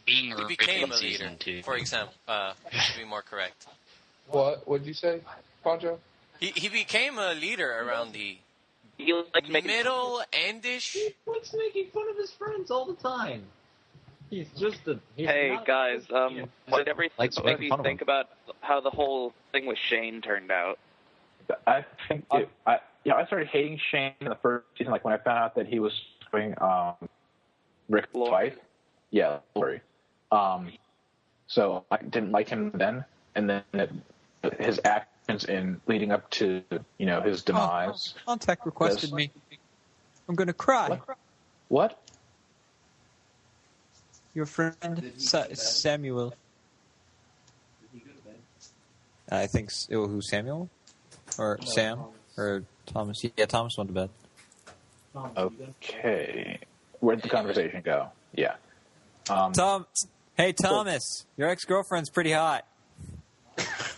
being he became a leader, for example. To be more correct. What did you say, Poncho? He became a leader around the middle endish. He likes making fun of his friends all the time. He's just a. Hey guys, what did you think about how the whole thing with Shane turned out? I think I started hating Shane in the first season, like when I found out that he was doing Rick's wife. Yeah, Lori. So I didn't like him then, and then his actions in leading up to his demise. Contact requested me. I'm gonna cry. What? Your friend Samuel. I think who Samuel or Sam or Thomas. Yeah, Thomas went to bed. Okay, where'd the conversation go? Yeah. Hey Thomas, your ex-girlfriend's pretty hot.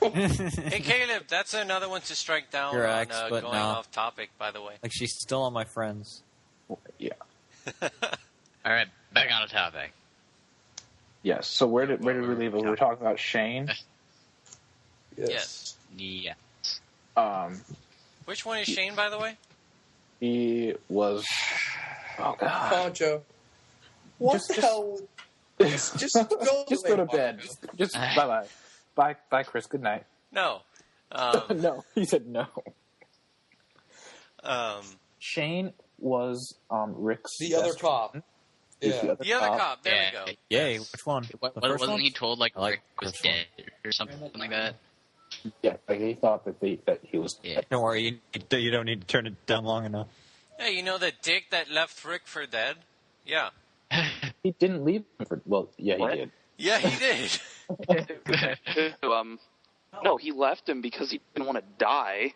Hey Caleb, that's another one to strike down Your on ex, but going no. off topic, by the way. Like she's still on my friends. Yeah. All right, back on the topic. Yes. So where did we leave it? We were talking about Shane. Yes. Yeah. Which one is Shane, by the way? He was. Oh God. Poncho. What the hell? Just go to bed. Just bye. Bye, Chris. Good night. No. No. He said no. Shane was Rick's the other cop. Yeah. The other cop. There we go. Yay. Which one? Wasn't he told Rick was dead or something like that? Yeah, like he thought that he was dead. Don't worry, you don't need to turn it down long enough. Hey, you know the dick that left Rick for dead? Yeah. He didn't leave him for. Well, yeah, he did. Yeah, he did. No, he left him because he didn't want to die.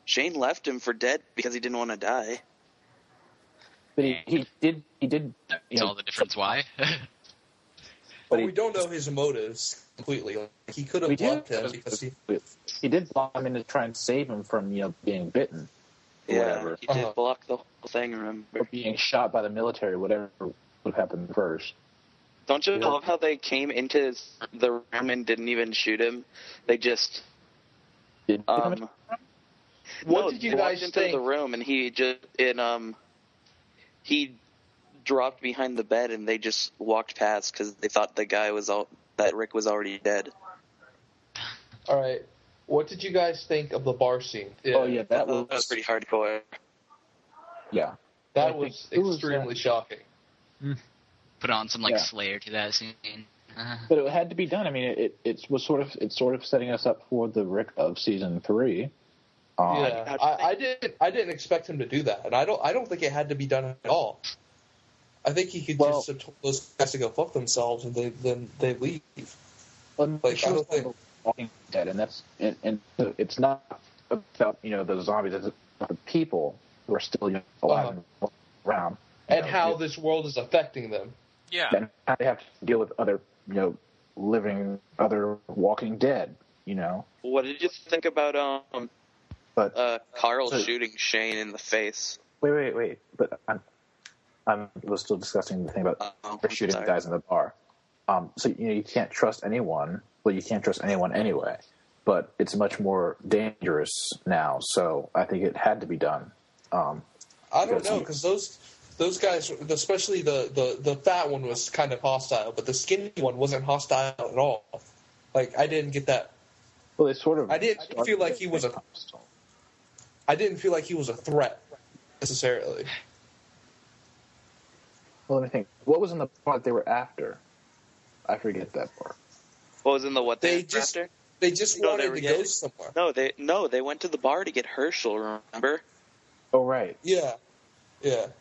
Shane left him for dead because he didn't want to die. But he did. That's all the difference why. But we don't know his motives completely. Like, he could have blocked him because he did block him in to try and save him from being bitten. Yeah, whatever. He did block the whole thing, remember? Or being shot by the military, whatever would happen first. Don't you love how they came into the room and didn't even shoot him? They just... What did you guys into think? The room and he just... he dropped behind the bed and they just walked past because they thought that Rick was already dead. All right. What did you guys think of the bar scene? Yeah. Oh, yeah, that was pretty hardcore. Yeah. That was extremely shocking. Put on some Slayer to that scene. But it had to be done. I mean, it was sort of setting us up for the Rick of season 3. Yeah, I didn't expect him to do that, and I don't think it had to be done at all. I think he could just have told those guys to go fuck themselves, and then they leave. Well, I don't think Walking Dead, and it's not about the zombies, it's about the people who are still alive and around, and how this world is affecting them. Yeah, and how they have to deal with other living, other Walking Dead. What did you think about Carl shooting Shane in the face? Wait. But I was still discussing the thing about shooting guys in the bar. So you can't trust anyone. Well, you can't trust anyone anyway. But it's much more dangerous now. So I think it had to be done. I don't know because those guys, especially the fat one, was kind of hostile, but the skinny one wasn't hostile at all. Like I didn't get that Well, they sort of. I didn't feel like he was a threat necessarily. Well, let me think. What was in the part they were after? I forget that part. What was in the what They were just after? wanted to go somewhere. No, they went to the bar to get Herschel. Remember? Oh, right. Yeah. And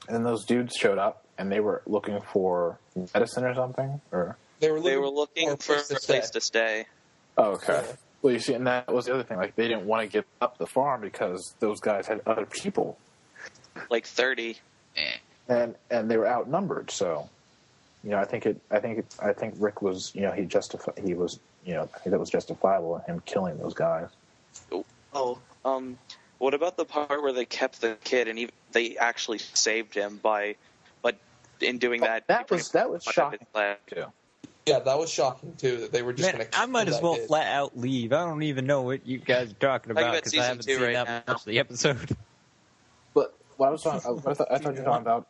then those dudes showed up, and they were looking for medicine or something, or They were looking for a place to stay. Oh, okay. Yeah. Well, you see, and that was the other thing. Like, they didn't want to give up the farm because those guys had other people, like 30, and they were outnumbered. So, I think Rick was, I think that was justifiable in him killing those guys. What about the part where they kept the kid and they actually saved him but in doing that? That was shocking too. Yeah, that was shocking too. That they were just going to. I might as well flat out leave. I don't even know what you guys are talking about because I haven't seen that much of the episode. But what I was talking, I thought you were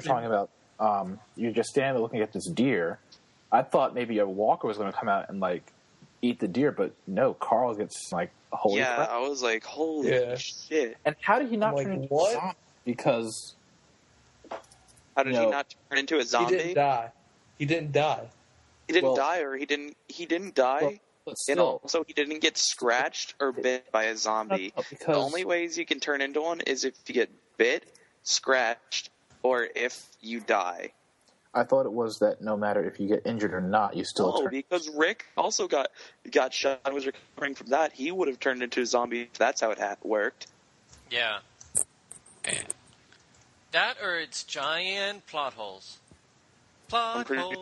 talking about. You're just standing there looking at this deer. I thought maybe a walker was going to come out and eat the deer, but no. Carl gets holy crap. I was like, holy shit! And how did he not turn into a zombie? Because how did he not turn into a zombie? He didn't die. He didn't die. He didn't die, or he didn't die, and also he didn't get scratched or bit by a zombie. The only ways you can turn into one is if you get bit, scratched, or if you die. I thought it was that no matter if you get injured or not, you still turn. Because Rick also got shot and was recovering from that. He would have turned into a zombie if that's how it worked. Yeah. That or it's giant plot holes. Plot holes.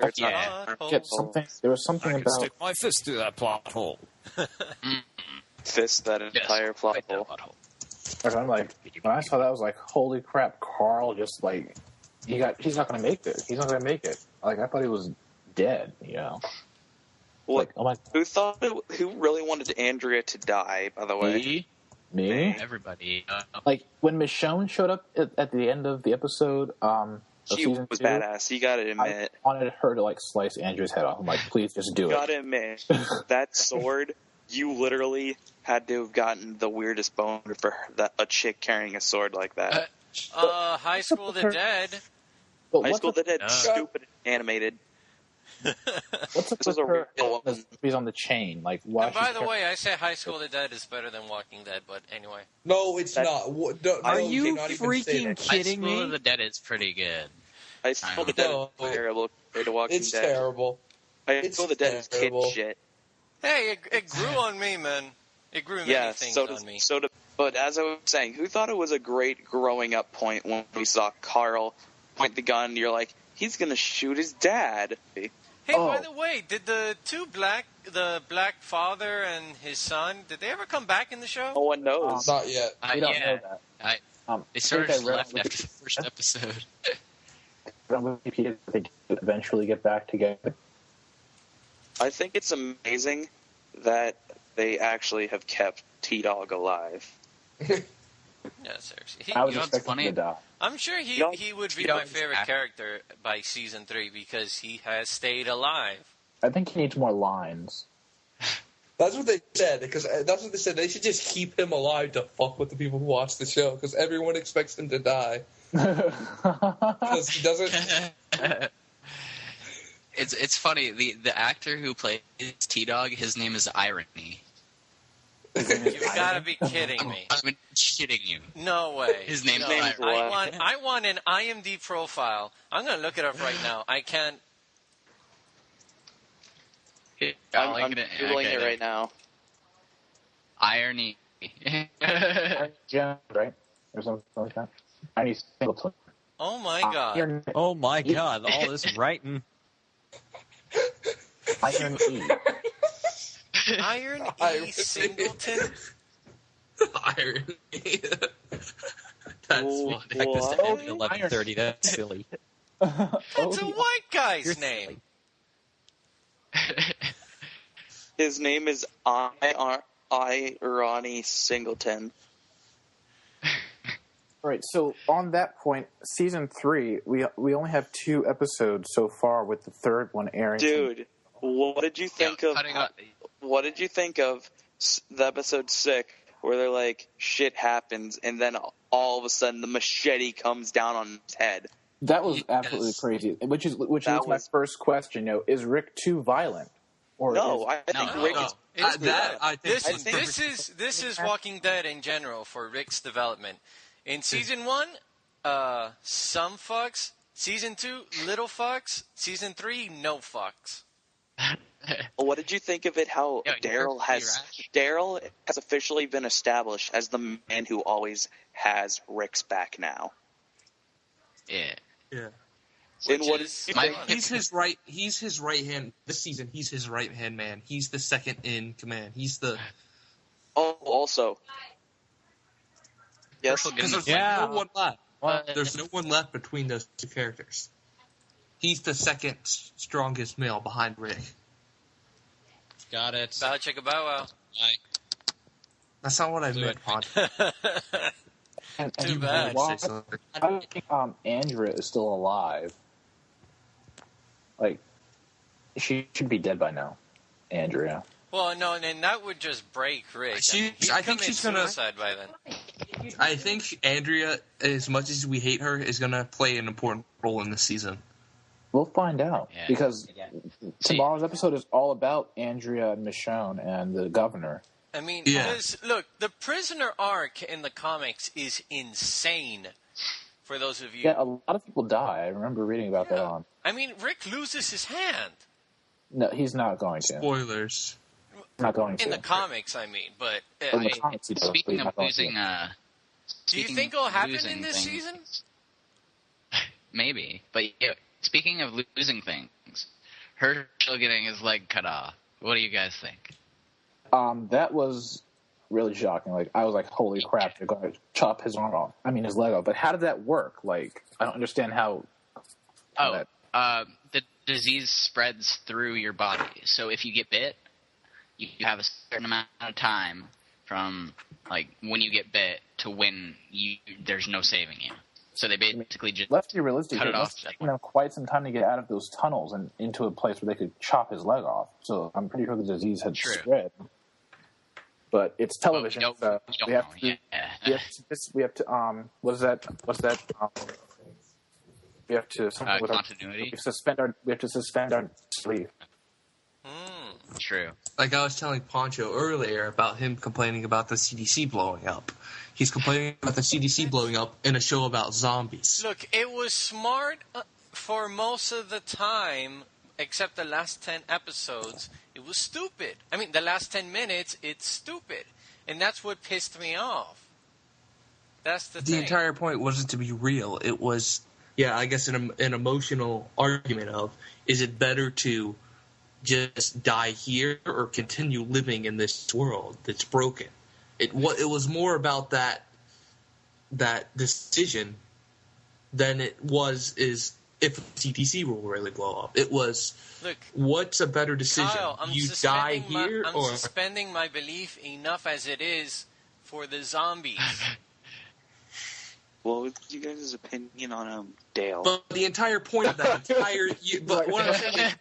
There was something I about. can stick my fist through that plot hole. Fist that entire plot hole. I'm like, when I saw that, I was like, holy crap! Carl just he's not going to make it. He's not going to make it. I thought he was dead. What? Oh my! Who really wanted Andrea to die? By the way, me. Everybody. When Michonne showed up at the end of the episode, she was badass. You got to admit. I wanted her to slice Andrew's head off. I'm like, please just do it. You got to admit that sword. You literally had to have gotten the weirdest boner for a chick carrying a sword like that. High School of the Dead. High School of the Dead, stupid animated. What's up with her? He's on the chain. Why? And by the way, I say High School of the Dead is better than Walking Dead, but anyway. No, it's not. Are you freaking kidding me? High School of the Dead is pretty good. High School of the Dead is terrible compared to Walking Dead. It's terrible. High School of the Dead is kid shit. Hey, it grew on me, man. It grew many things on me. But as I was saying, who thought it was a great growing up point when we saw Carl point the gun and you're like, he's going to shoot his dad? Hey, by the way, did the black father and his son, did they ever come back in the show? No one knows. Not yet. We don't know that. They sort of just left after the first episode. They eventually get back together. I think it's amazing that they actually have kept T-Dog alive. Yeah, seriously. I was expecting him to die. I'm sure he would be my favorite character by season 3 because he has stayed alive. I think he needs more lines. That's what they said. They should just keep him alive to fuck with the people who watch the show because everyone expects him to die. Because he doesn't. It's funny. The actor who plays T-Dog, his name is Irony. You've got to be kidding me. I'm kidding you. No way. His name's Irony. I want an IMDb profile. I'm going to look it up right now. I can't. I'm Googling it right now. Irony. Yeah, right? Or something like that. Irony Singleton. Oh my god. Oh my god, all this writing. Iron E. Iron E Singleton? Iron E. That's what the heck is that? 11:30. That's silly. That's a white guy's name. His name is Ronnie Singleton. All right, so on that point, season 3, we only have 2 episodes so far, with the third one airing. Dude, what did you think of? what did you think of the episode 6 where they're like, shit happens, and then all of a sudden the machete comes down on his head? That was absolutely crazy. Which is my first question. Is Rick too violent? I think Rick is. This is Walking Dead in general for Rick's development. In season 1, some fucks. Season 2, little fucks. Season 3, no fucks. What did you think of it? How Daryl has officially been established as the man who always has Rick's back now. Yeah. He's his right hand this season. He's his right hand man. He's the second in command. He's the. Oh, also. Yes. Because there's no one left. There's no one left between those two characters. He's the second strongest male behind Rick. Got it. Bow chicka bow wow. That's not what I meant, Pon. Too bad. I think Andrea is still alive. Like, she should be dead by now. Andrea. Well, no, and that would just break Rick. I think she's suicide by then. I think Andrea, as much as we hate her, is gonna play an important role in this season. We'll find out because tomorrow's episode is all about Andrea and Michonne and the governor. I mean, because, look, the prisoner arc in the comics is insane. For those of you, yeah, a lot of people die. I remember reading about that on. I mean, Rick loses his hand. No, he's not going to. Spoilers. Not going to. In the comics, I mean, but speaking of losing, do you think it'll happen in this season? Maybe, but speaking of losing things, Herschel getting his leg cut off. What do you guys think? That was really shocking. Like, I was like, holy crap, they're going to chop his arm off. I mean, his leg off. But how did that work? Like, I don't understand how the disease spreads through your body. So if you get bit, you have a certain amount of time from, like, when you get bit to when there's no saving you. So they basically just let's be realistic. cut it off. It's taken them quite some time to get out of those tunnels and into a place where they could chop his leg off. So I'm pretty sure the disease had spread. But it's television, so we have to. We have to. What's that? We have to something with continuity. We have to suspend our sleep. True. Like I was telling Poncho earlier about him complaining about the CDC blowing up. He's complaining about the CDC blowing up in a show about zombies. Look, it was smart for most of the time, except the last 10 episodes. It was stupid. I mean, the last 10 minutes, it's stupid. And that's what pissed me off. That's the thing. The entire point wasn't to be real. It was, I guess an emotional argument of, is it better to just die here or continue living in this world that's broken? It was more about that decision than it is if the CDC will really blow up. It was, look, what's a better decision? Kyle, you die here I'm or suspending my belief enough as it is for the zombies. Well, what's you guys' opinion on Dale? But the entire point of that but what I'm saying is,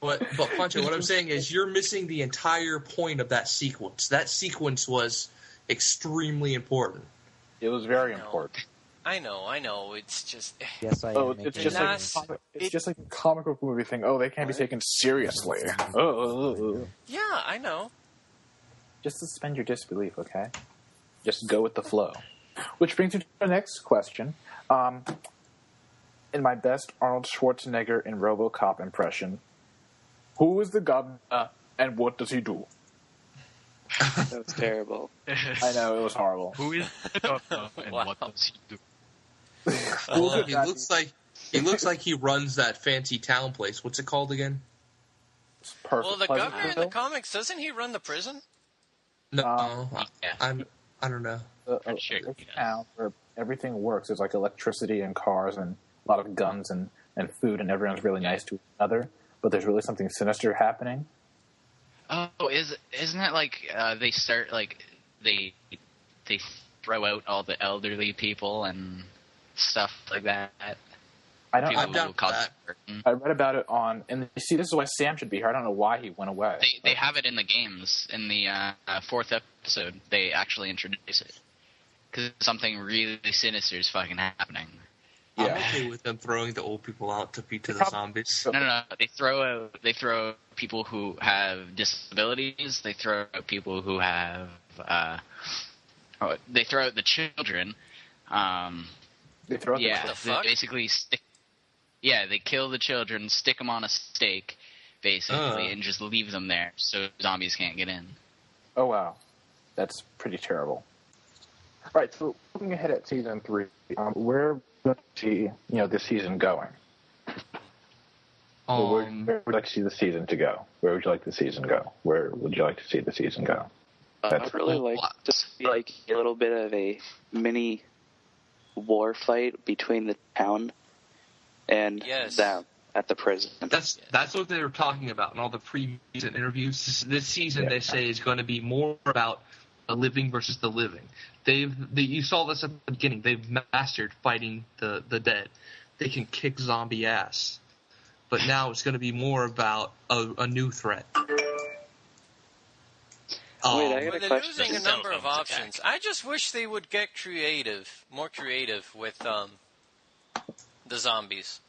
But Pancho, what I'm saying is you're missing the entire point of that sequence. That sequence was extremely important. It was very important. I know. It's just. Yes, I am. It's just like a comic book movie thing. Oh, they can't be taken seriously. Yeah, I know. Just suspend your disbelief, okay? Just go with the flow. Which brings me to the next question. In my best Arnold Schwarzenegger in RoboCop impression, who is the governor and what does he do? That was terrible. I know, it was horrible. Who is the governor and what does he do? Well, he looks like he runs that fancy town place. What's it called again? Perfect. Well, the governor in the comics, doesn't he run the prison? No, I don't know. A town where everything works. There's like electricity and cars and a lot of guns and food, and everyone's really nice to each other. But there's really something sinister happening. Oh, isn't it like they start like they throw out all the elderly people and stuff like that? I don't. People who cause I read about it on, and you see, this is why Sam should be here. I don't know why he went away. They have it in the games. In the 4th episode, they actually introduce it. Because something really sinister is fucking happening. Yeah. I'm okay with them throwing the old people out to beat to the zombies. No. They throw people who have disabilities. They throw out people who have. They throw out the children. They throw out the fuck? Basically stick. Yeah, they kill the children, stick them on a stake, basically, and just leave them there so zombies can't get in. Oh wow, that's pretty terrible. All right, so looking ahead at season 3, where would you see this season going? Where would you like to see the season to go? Where would you like the season go? Where would you like to see the season go? I'd really like to see like a little bit of a mini war fight between the town and them at the prison. That's what they were talking about in all the previous interviews. This season, they say, is going to be more about the living versus the living. You saw this at the beginning. They've mastered fighting the dead. They can kick zombie ass. But now it's going to be more about a new threat. I got a they're question. losing a number of options. I just wish they would get more creative with the zombies.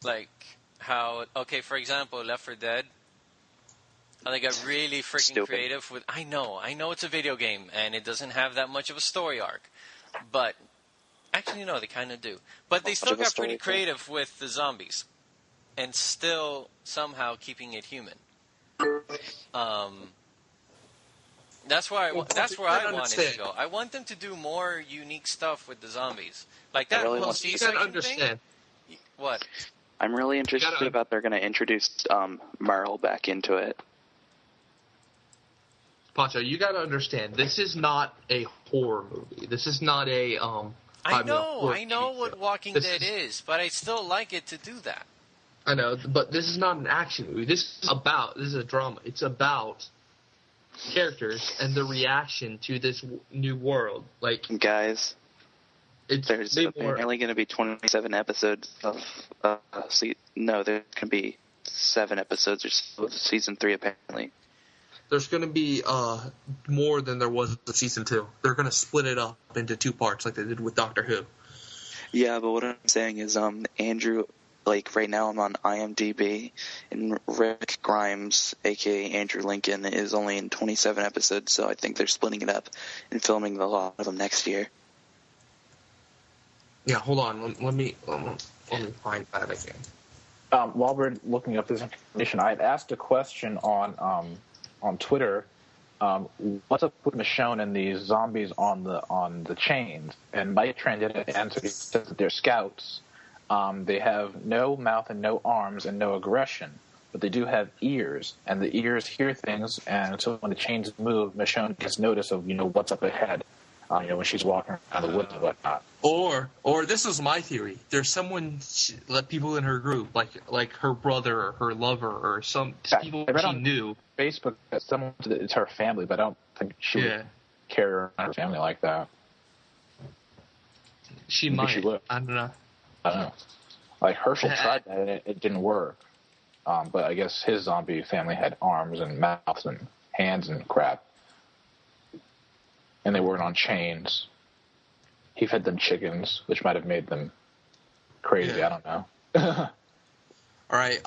Like how, for example, Left 4 Dead. How they got really freaking creative with. I know it's a video game and it doesn't have that much of a story arc, but actually no, they kind of do. But they still got pretty creative with the zombies, and still somehow keeping it human. That's where I wanted to go. I want them to do more unique stuff with the zombies, like that whole C-section thing. What? I'm really interested about they're going to introduce Merle back into it. Pacho, you got to understand, this is not a horror movie. This is not a I know what Walking Dead is, but I still like it to do that. I know, but this is not an action movie. This is a drama. It's about characters and the reaction to this new world. Like, guys, there's apparently going to be 27 episodes of no, there's going to be 7 episodes or so of season 3 apparently. There's going to be more than there was in season 2. They're going to split it up into 2 parts like they did with Doctor Who. Yeah, but what I'm saying is Andrew, like right now I'm on IMDb, and Rick Grimes, a.k.a. Andrew Lincoln, is only in 27 episodes, so I think they're splitting it up and filming a lot of them next year. Yeah, hold on. Let me find that again. While we're looking up this information, I had asked a question on Twitter, what's up with Michonne and these zombies on the chains? And Mike Tran did an answer. He says that they're scouts. They have no mouth and no arms and no aggression, but they do have ears, and the ears hear things. And so when the chains move, Michonne gets notice of what's up ahead. When she's walking around the woods and whatnot. Or this is my theory. There's people in her group, like her brother or her lover or some people she knew. Facebook that someone it's her family, but I don't think she would care about her family like that. She might. She would. I don't know. Like Herschel tried that and it didn't work. But I guess his zombie family had arms and mouths and hands and crap. And they weren't on chains. He fed them chickens, which might have made them crazy. Yeah. I don't know. All right.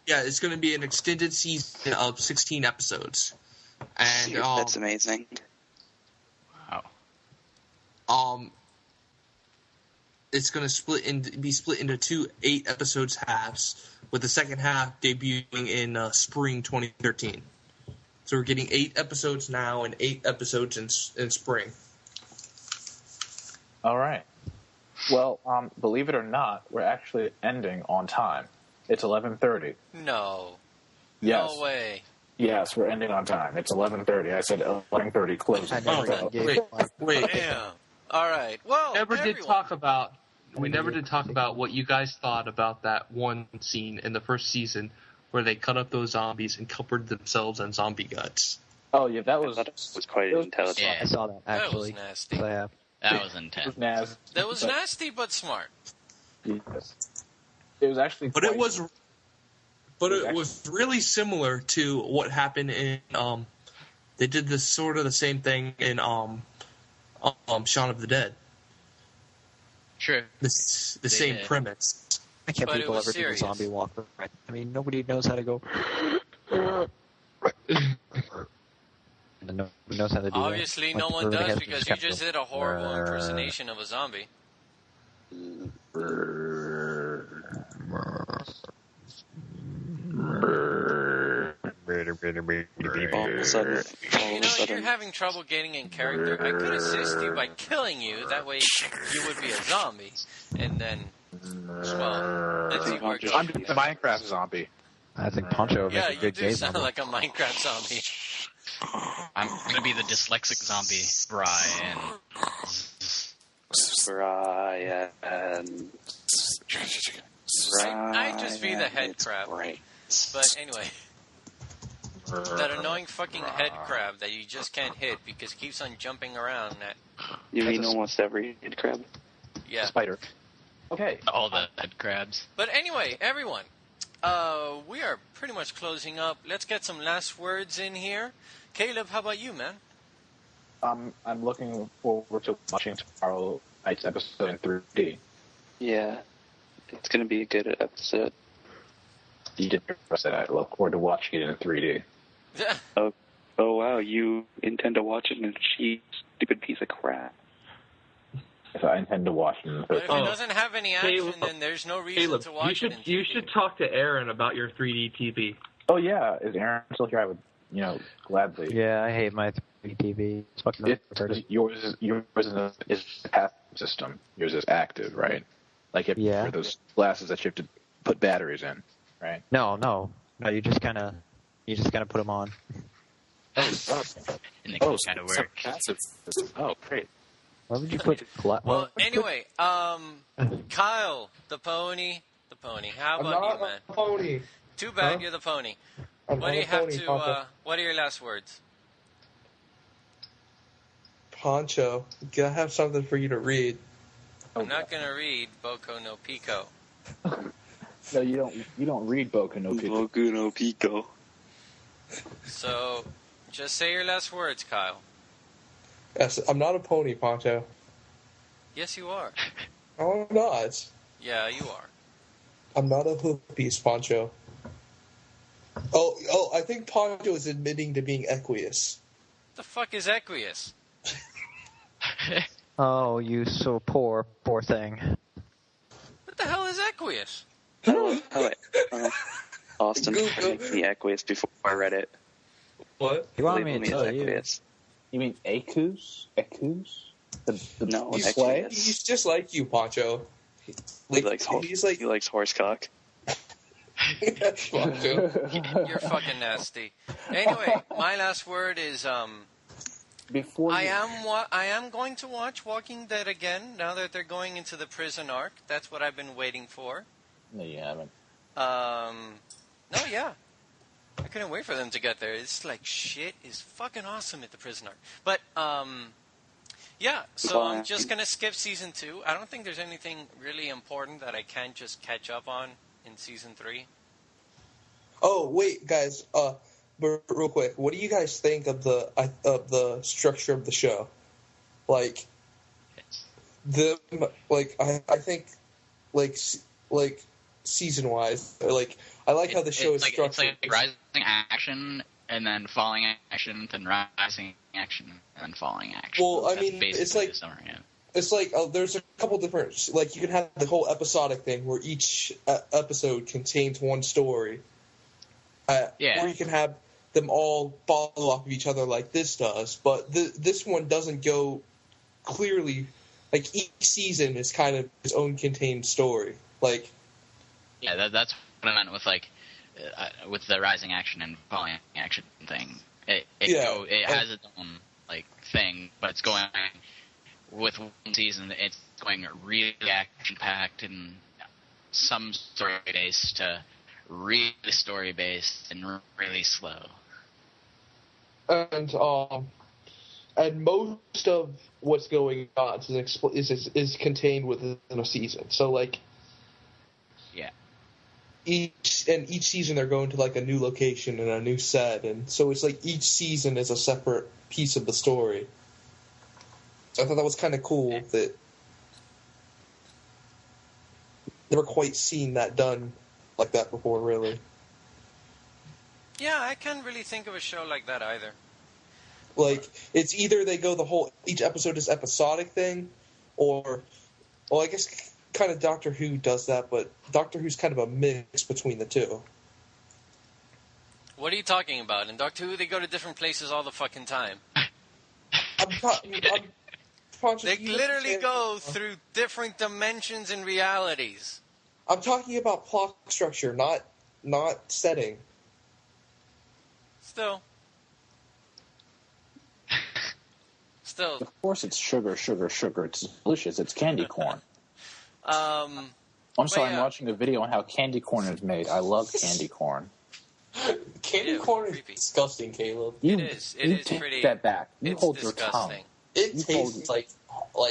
Yeah, it's going to be an extended season of 16 episodes. And that's amazing. Wow. It's going to be split into 2 8-episode halves, with the second half debuting in spring 2013. So we're getting 8 episodes now and 8 episodes in spring. All right. Well, believe it or not, we're actually ending on time. It's 11:30. No. Yes. No way. Yes, we're ending on time. It's 11:30. I said 11:30 closing. Wait. Damn. All right. Well, we never did talk about what you guys thought about that one scene in the first season where they cut up those zombies and covered themselves in zombie guts. Oh yeah, that was quite intelligent. Yeah, I saw that actually. That was nasty. That was intense. That was nasty but smart. Yes. It was actually, but it was really similar to what happened in they did this sort of the same thing in Shaun of the Dead. True. The same premise. I can't believe people ever do a zombie walk. I mean, nobody knows how to go. Nobody knows how to do Obviously, that. no one does because you just did a horrible impersonation of a zombie. All of a sudden, you're having trouble getting in character. I could assist you by killing you. That way, you would be a zombie, and then, well, let's see where it goes. I'm a Minecraft zombie. I think Poncho makes a good game. Yeah, you do sound like a Minecraft zombie. I'm gonna be the dyslexic zombie, Brian. I'd just be the head crab. But anyway, that annoying fucking head crab that you just can't hit because it keeps on jumping around. You mean almost every head crab? Yeah. Spider. Okay. All the head crabs. But anyway, everyone, we are pretty much closing up. Let's get some last words in here. Caleb, how about you, man? I'm looking forward to watching tomorrow night's episode in 3D. Yeah, it's going to be a good episode. You did said I look forward to watching it in 3D. Oh wow, you intend to watch it in a cheap, stupid piece of crap. So I intend to watch it in 3D. But if it doesn't have any action, then there's no reason to watch it in 3D. You should talk to Aaron about your 3D TV. Oh yeah, is Aaron still here? I would, gladly. Yeah, I hate my 3D TV. It's fucking yours is a passive system. Yours is active, right? Like if for those glasses that you have to put batteries in, right? No. You just kind of put them on. And they can kind of work. Passive system. Oh, great. Why would you put? Well, anyway, Kyle, the pony. How about you, man? Pony. Too bad you're the pony. What do you have to? What are your last words? Poncho, gotta have something for you to read. I'm not gonna read Boku no Pico. No, you don't read Boku no Pico. Boku no Pico. So, just say your last words, Kyle. Yes, I'm not a pony, Poncho. Yes, you are. Oh, I'm not. Yeah, you are. I'm not a hoof piece, Poncho. Oh, I think Poncho is admitting to being Equius. The fuck is Equius? Oh, you so poor thing. What the hell is Equius? Austin told me Equius before I read it. What? You want me to tell you? You mean Ekus? No, Equius. He's just like you, Poncho. He likes horsecock. Poncho. You're fucking nasty. Anyway, my last word is I am going to watch Walking Dead again now that they're going into the prison arc. That's what I've been waiting for. No, you haven't. No, yeah. I couldn't wait for them to get there. It's like shit is fucking awesome at the prison arc. But yeah, so I'm just gonna skip season 2. I don't think there's anything really important that I can't just catch up on in season 3. Oh wait, guys. But real quick, what do you guys think of the structure of the show? I think season wise, I like how the show is structured. It's like rising action and then falling action, then rising action and then falling action. Well, I mean, it's like there's a couple different you can have the whole episodic thing where each episode contains one story. Or you can have them all follow off of each other like this does, but this one doesn't go clearly. Each season is kind of its own contained story. Yeah, that's what I meant with the rising action and falling action thing. It has its own thing, but it's going with one season. It's going really action packed and some story based to really story based and really slow. And and most of what's going on is contained within a season. So like, yeah, each season they're going to like a new location and a new set, and so it's like each season is a separate piece of the story. So I thought that was kind of cool that never quite seen that done like that before, really. Yeah, I can't really think of a show like that either. Like, it's either they go each episode is episodic thing, or, well, I guess kind of Doctor Who does that, but Doctor Who's kind of a mix between the two. What are you talking about? In Doctor Who, they go to different places all the fucking time. They literally go through different dimensions and realities. I'm talking about plot structure, not setting. Still. Of course, it's sugar. It's delicious. It's candy corn. I'm watching a video on how candy corn is made. I love candy corn. Candy corn is disgusting, Caleb. It is take pretty. that back. You It's hold disgusting. your tongue. It tastes like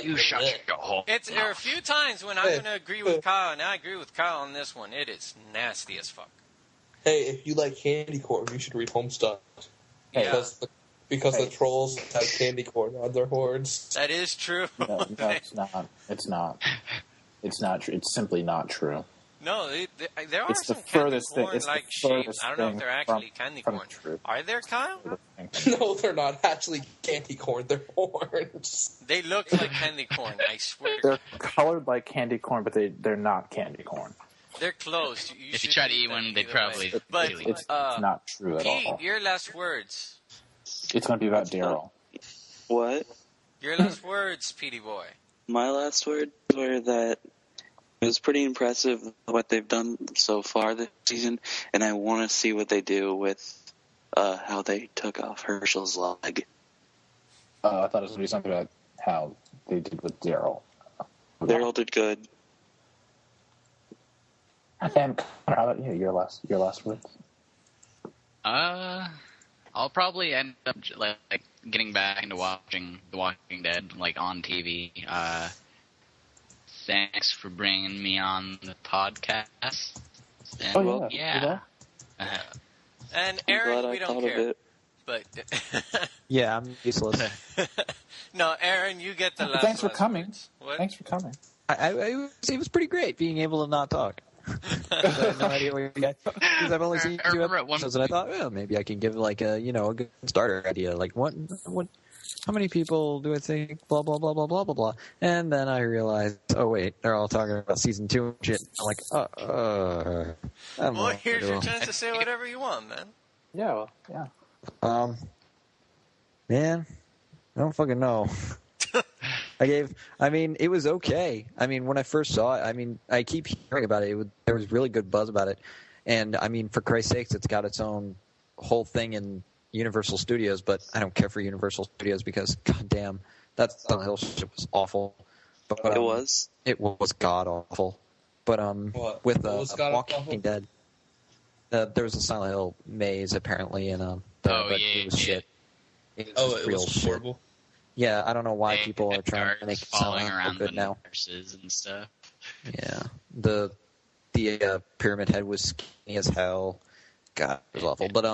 you shut your hole. There are a few times when I'm going to agree with Kyle, and I agree with Kyle on this one. It is nasty as fuck. Hey, if you like candy corn, you should read Homestuck. Yeah. Because the trolls have candy corn on their horns. That is true. No, it's not. It's not. It's not true. It's simply not true. No, there are It's the some candy furthest thing. corn It's the like shapes. furthest I don't know if thing they're actually from candy corn. truth. Are there, Kyle? No, they're not actually candy corn. They're horns. They look like candy corn. I swear. They're colored like candy corn, but they're not candy corn. They're close. If you try to eat one, they'd probably. But It's not true at Pete, all. your last words. It's going to be about Daryl. What? Your last words, Petey boy. My last words were that it was pretty impressive what they've done so far this season, and I want to see what they do with how they took off Herschel's leg. I thought it was going to be something about how they did with Daryl. Daryl did good. And how about you? Your last words. I'll probably end up like getting back into watching The Walking Dead like on TV. Thanks for bringing me on the podcast. And, yeah. And Aaron, we don't care. But yeah, I'm useless. No, Aaron, you get the last. Thanks for coming. What? Thanks for coming. It was pretty great being able to not talk. I had no idea what you guys. Because I've only seen 2 episodes, and I thought, well, maybe I can give like a good starter idea. Like what? How many people do I think? Blah blah blah blah blah blah blah. And then I realized, oh wait, they're all talking about season 2 and shit. I'm like, well, here's your chance to say whatever you want, man. Yeah, well, yeah. Man, I don't fucking know. It was okay. I mean, when I first saw it, I keep hearing about it. There was really good buzz about it. And, for Christ's sakes, it's got its own whole thing in Universal Studios, but I don't care for Universal Studios because, goddamn, that Silent Hill shit was awful. But, it was? It was god-awful. But, with Walking Dead, there was a Silent Hill maze, apparently, and, it was shit. It was real shit. Horrible. Yeah, I don't know why people are trying to make it sound like good now. Nurses and stuff. Yeah, the Pyramid Head was skinny as hell. God, it was awful. But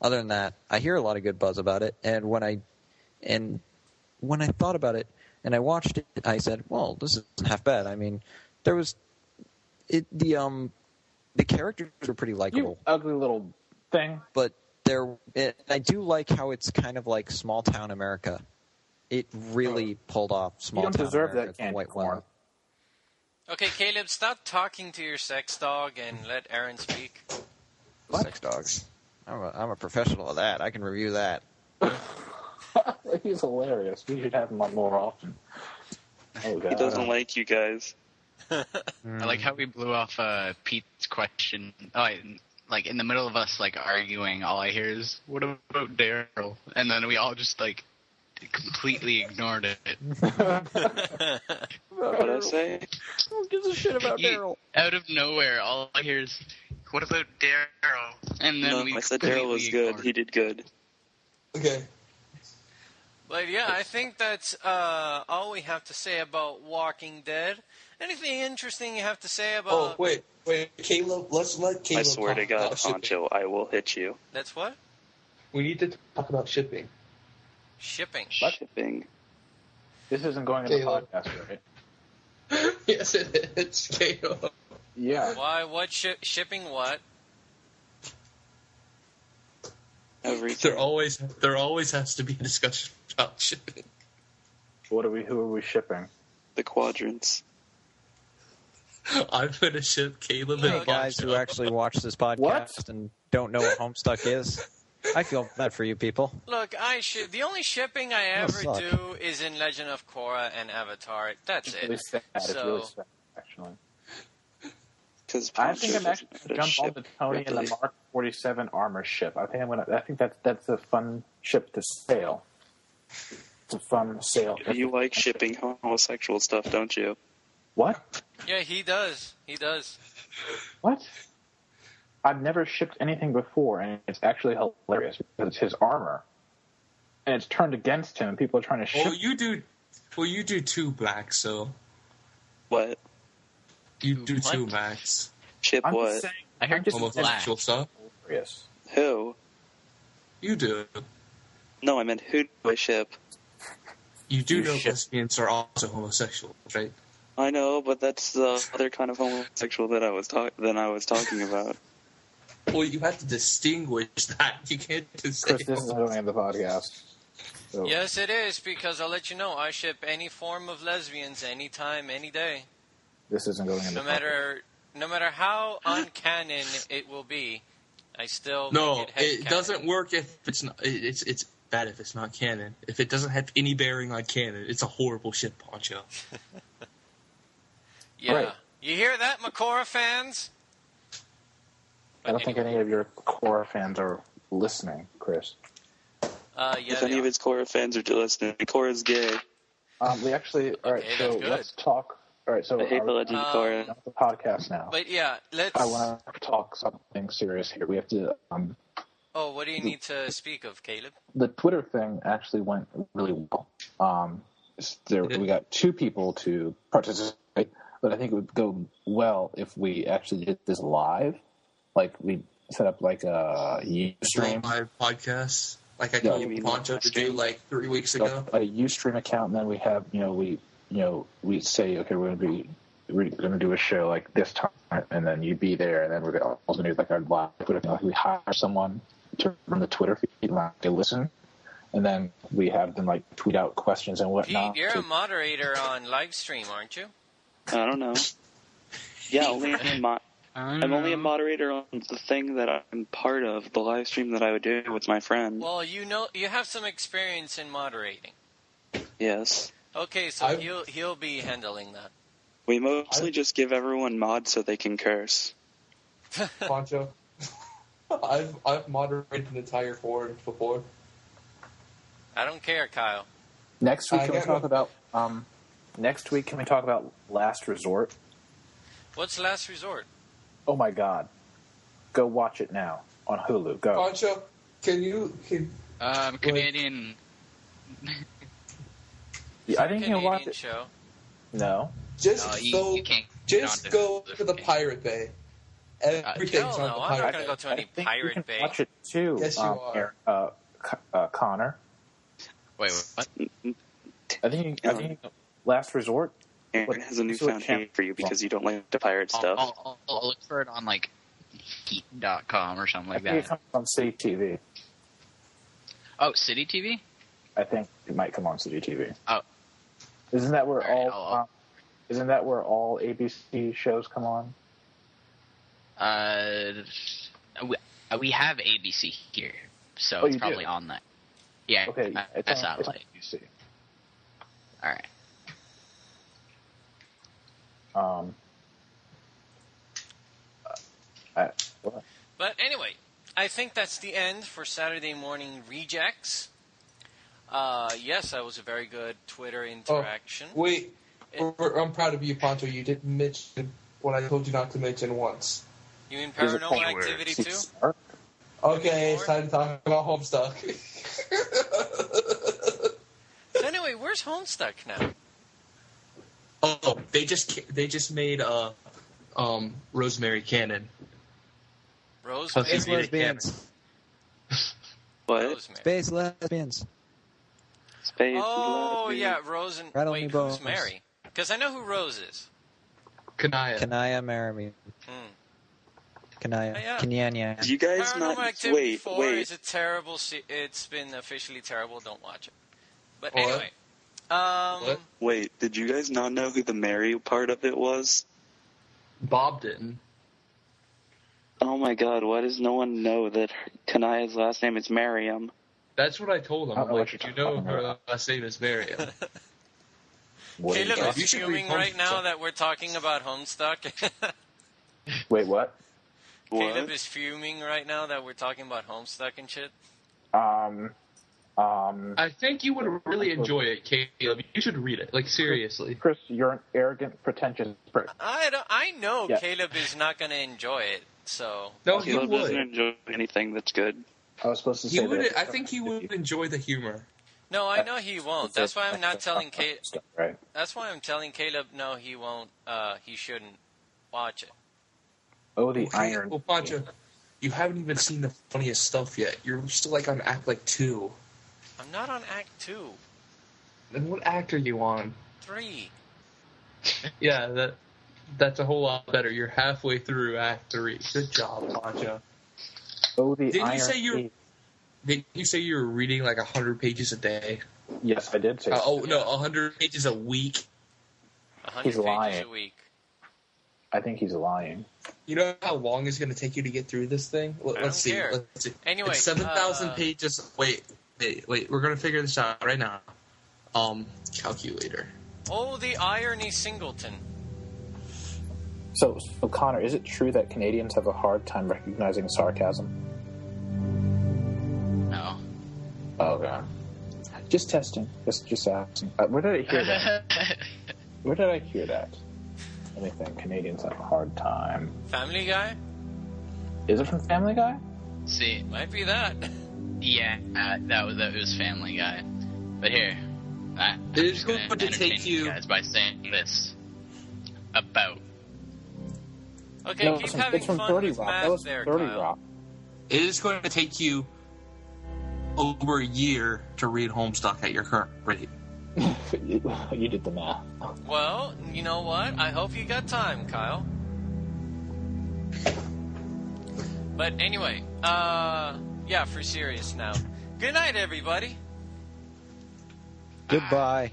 other than that, I hear a lot of good buzz about it. And when I thought about it and I watched it, I said, "Well, this isn't half bad." There was the characters were pretty likable. You ugly little thing. But I do like how it's kind of like small town America. It really pulled off small town America. You don't deserve that candy corn. Okay, Caleb, stop talking to your sex dog and let Aaron speak. Sex dogs. I'm a professional at that. I can review that. He's hilarious. We should have him on more often. Oh, God. He doesn't like you guys. I like how we blew off Pete's question. Like in the middle of us like arguing, all I hear is, "What about Daryl?" And then we all just like completely ignored it. What'd I say? Who gives a shit about Daryl? Out of nowhere, all I hear is, "What about Daryl?" And then I said Daryl was good. He did good. Okay. But yeah, I think that's all we have to say about Walking Dead. Anything interesting you have to say about... Oh, wait, Caleb, let's let Caleb I swear to God, about shipping. Poncho, I will hit you. That's what? We need to talk about shipping. Shipping. Shipping. This isn't going in the podcast, right? Yes, it is, Caleb. Yeah. Why? What? Shipping what? Everything. There always has to be a discussion about shipping. Who are we shipping? The quadrants. I'm gonna ship Caleb Hey and guys Poncho. who actually watch this podcast and don't know what Homestuck is. I feel bad for you people. Look, the only shipping I ever suck. do is in Legend of Korra and Avatar. That's It's really it. sad. It's really sad, actually. Because I think I'm actually going to jump on the Tony and the Mark 47 armor ship. I think that's a fun ship to sail. It's a fun sail. You like shipping homosexual stuff, don't you? What? Yeah, he does. He does. What? I've never shipped anything before, and it's actually hilarious because it's his armor, and it's turned against him, and people are trying to ship. Well, you do too, Max. So what? You do too, Max. Ship I'm what? just saying, I heard just Homosexual stuff. Hilarious. Who? You do. No, I meant who do I ship? You do You know ship. lesbians are also homosexual, right? I know, but that's the other kind of homosexual that I was talking about. Well, you have to distinguish that. You can't just say. Chris, this is going in the podcast. So, Yes, it is, because I'll let you know, I ship any form of lesbians anytime, any day. this isn't going in the podcast. No matter how uncanon it will be, I still No, make it headcanon. doesn't work if it's not. It's bad if it's not canon. If it doesn't have any bearing on canon, it's a horrible shit, Poncho. Yeah. Right. You hear that, Makora fans? I don't think any of your Korra fans are listening, Chris. Yeah, If any of his Korra fans are listening, Korra's gay. We actually, all right, Okay, so that's good. let's talk. All right, so I hate the are we Legend of Um, Korra. on the podcast now? But yeah, let's... I want to talk something serious here. We have to. Oh, what do you need to speak of, Caleb? The Twitter thing actually went really well. We got 2 people to participate, but I think it would go well if we actually did this live. Like we set up like a Ustream, Live podcast, like I Yeah, told you mean Poncho to do like 3 weeks ago. a Ustream account, and then we have we say, okay, we're gonna do a show like this time, and then you'd be there, and then we're also gonna do like our live Twitter thing. Like we hire someone to run the Twitter feed, like they listen, and then we have them like tweet out questions and whatnot. Pete, you're a moderator on Livestream, aren't you? I don't know. Yeah, I'm only a moderator on the thing that I'm part of, the live stream that I would do with my friend. Well, you have some experience in moderating. Yes. Okay, so he'll be handling that. We mostly just give everyone mods so they can curse. Poncho, I've moderated an entire forum before. I don't care, Kyle. Next week, can we talk about Last Resort? What's Last Resort? Oh my God, go watch it now on Hulu. Go. Poncho, can Canadian. Yeah, I think you can watch Canadian it. show. No. just you can't just go to the Pirate Bay. Everything's hell on no, the I'm Pirate not Bay. gonna go to any I think Pirate you can Bay. watch it too. Yes, you are. Connor. Wait, what? I think Last Resort. Aaron has a newfound hate for you because you don't like to pirate stuff. I'll look for it on like Heat.com or something like I think it that. comes on City TV. Oh, City TV? I think it might come on City TV. Oh. Isn't that where All right, isn't that where all ABC shows come on? We have ABC here, so Oh, it's you probably do? on that. Yeah, Okay, that's it's on satellite. ABC. All right. What? But anyway, I think that's the end for Saturday Morning Rejects. Yes, that was a very good Twitter interaction. Wait, I'm proud of you, Poncho. You didn't mention what I told you not to mention once. You mean Paranormal Activity too? Okay, it's time to talk about Homestuck. where's Homestuck now? Oh, they just made Rosemary canon. Rosemary? Space lesbians. What? Space lesbians. Space Oh, lesbians. yeah, Rose and... Rattle wait, me who's bones. Mary? Because I know who Rose is. Kanaya. Kanaya Marami. Kanaya. Yeah. Kanyanya. Do you guys Paranormal not... Activity 4 Wait. is a terrible... It's been officially terrible. Don't watch it. But What? anyway. What? Wait, did you guys not know who the Mary part of it was? Bob didn't. Oh my god, why does no one know that Kanaya's last name is Miriam? That's what I told him. I I'm don't know like, what did you you're know talking her about. last name is Miriam? Caleb You is should read fuming right now Homestuck. that we're talking about Homestuck. Wait, what? Caleb is fuming right now that we're talking about Homestuck and shit. I think you would really enjoy it, Caleb. You should read it. Like, seriously. Chris, you're an arrogant, pretentious person. I know Yeah. Caleb is not going to enjoy it, so... No, he Caleb doesn't would. enjoy anything that's good. I was supposed to He say would. that. I think he would enjoy the humor. No, I know he won't. That's why I'm not telling Caleb... Right. That's why I'm telling Caleb, no, he won't, he shouldn't watch it. Oh, the Okay, iron. well, Pancho, you haven't even seen the funniest stuff yet. You're still like on Act like 2. I'm not on Act 2. Then what act are you on? 3. Yeah, that's a whole lot better. You're halfway through Act 3. Good job, Pancho. Oh, the Didn't iron. you say Age. Did you say you were reading like 100 pages a day? Yes, I did say. No, 100 pages a week. 100 He's pages lying. a week. I think he's lying. You know how long it's going to take you to get through this thing? I don't Let's see. care. Let's see. Anyway, it's 7,000 pages. Wait. We're going to figure this out right now. Calculator. Oh, the irony Singleton. So, Connor, is it true that Canadians have a hard time recognizing sarcasm? No. Oh, okay. Just testing. Just asking. Where did I hear that? Where did I hear that? Let me think. Canadians have a hard time. Family Guy? Is it from Family Guy? See, Might be that. yeah, that was Family Guy. But here, I'm It's just going going to to entertain take you you- guys by saying this about. Okay, No, keep it's having from fun 30 with Rock. math That was there, 30 Kyle. Rock. It is going to take you over a year to read Homestuck at your current rate. You did the math. Well, you know what? I hope you got time, Kyle. But anyway, yeah, for serious now. Good night, everybody. Goodbye.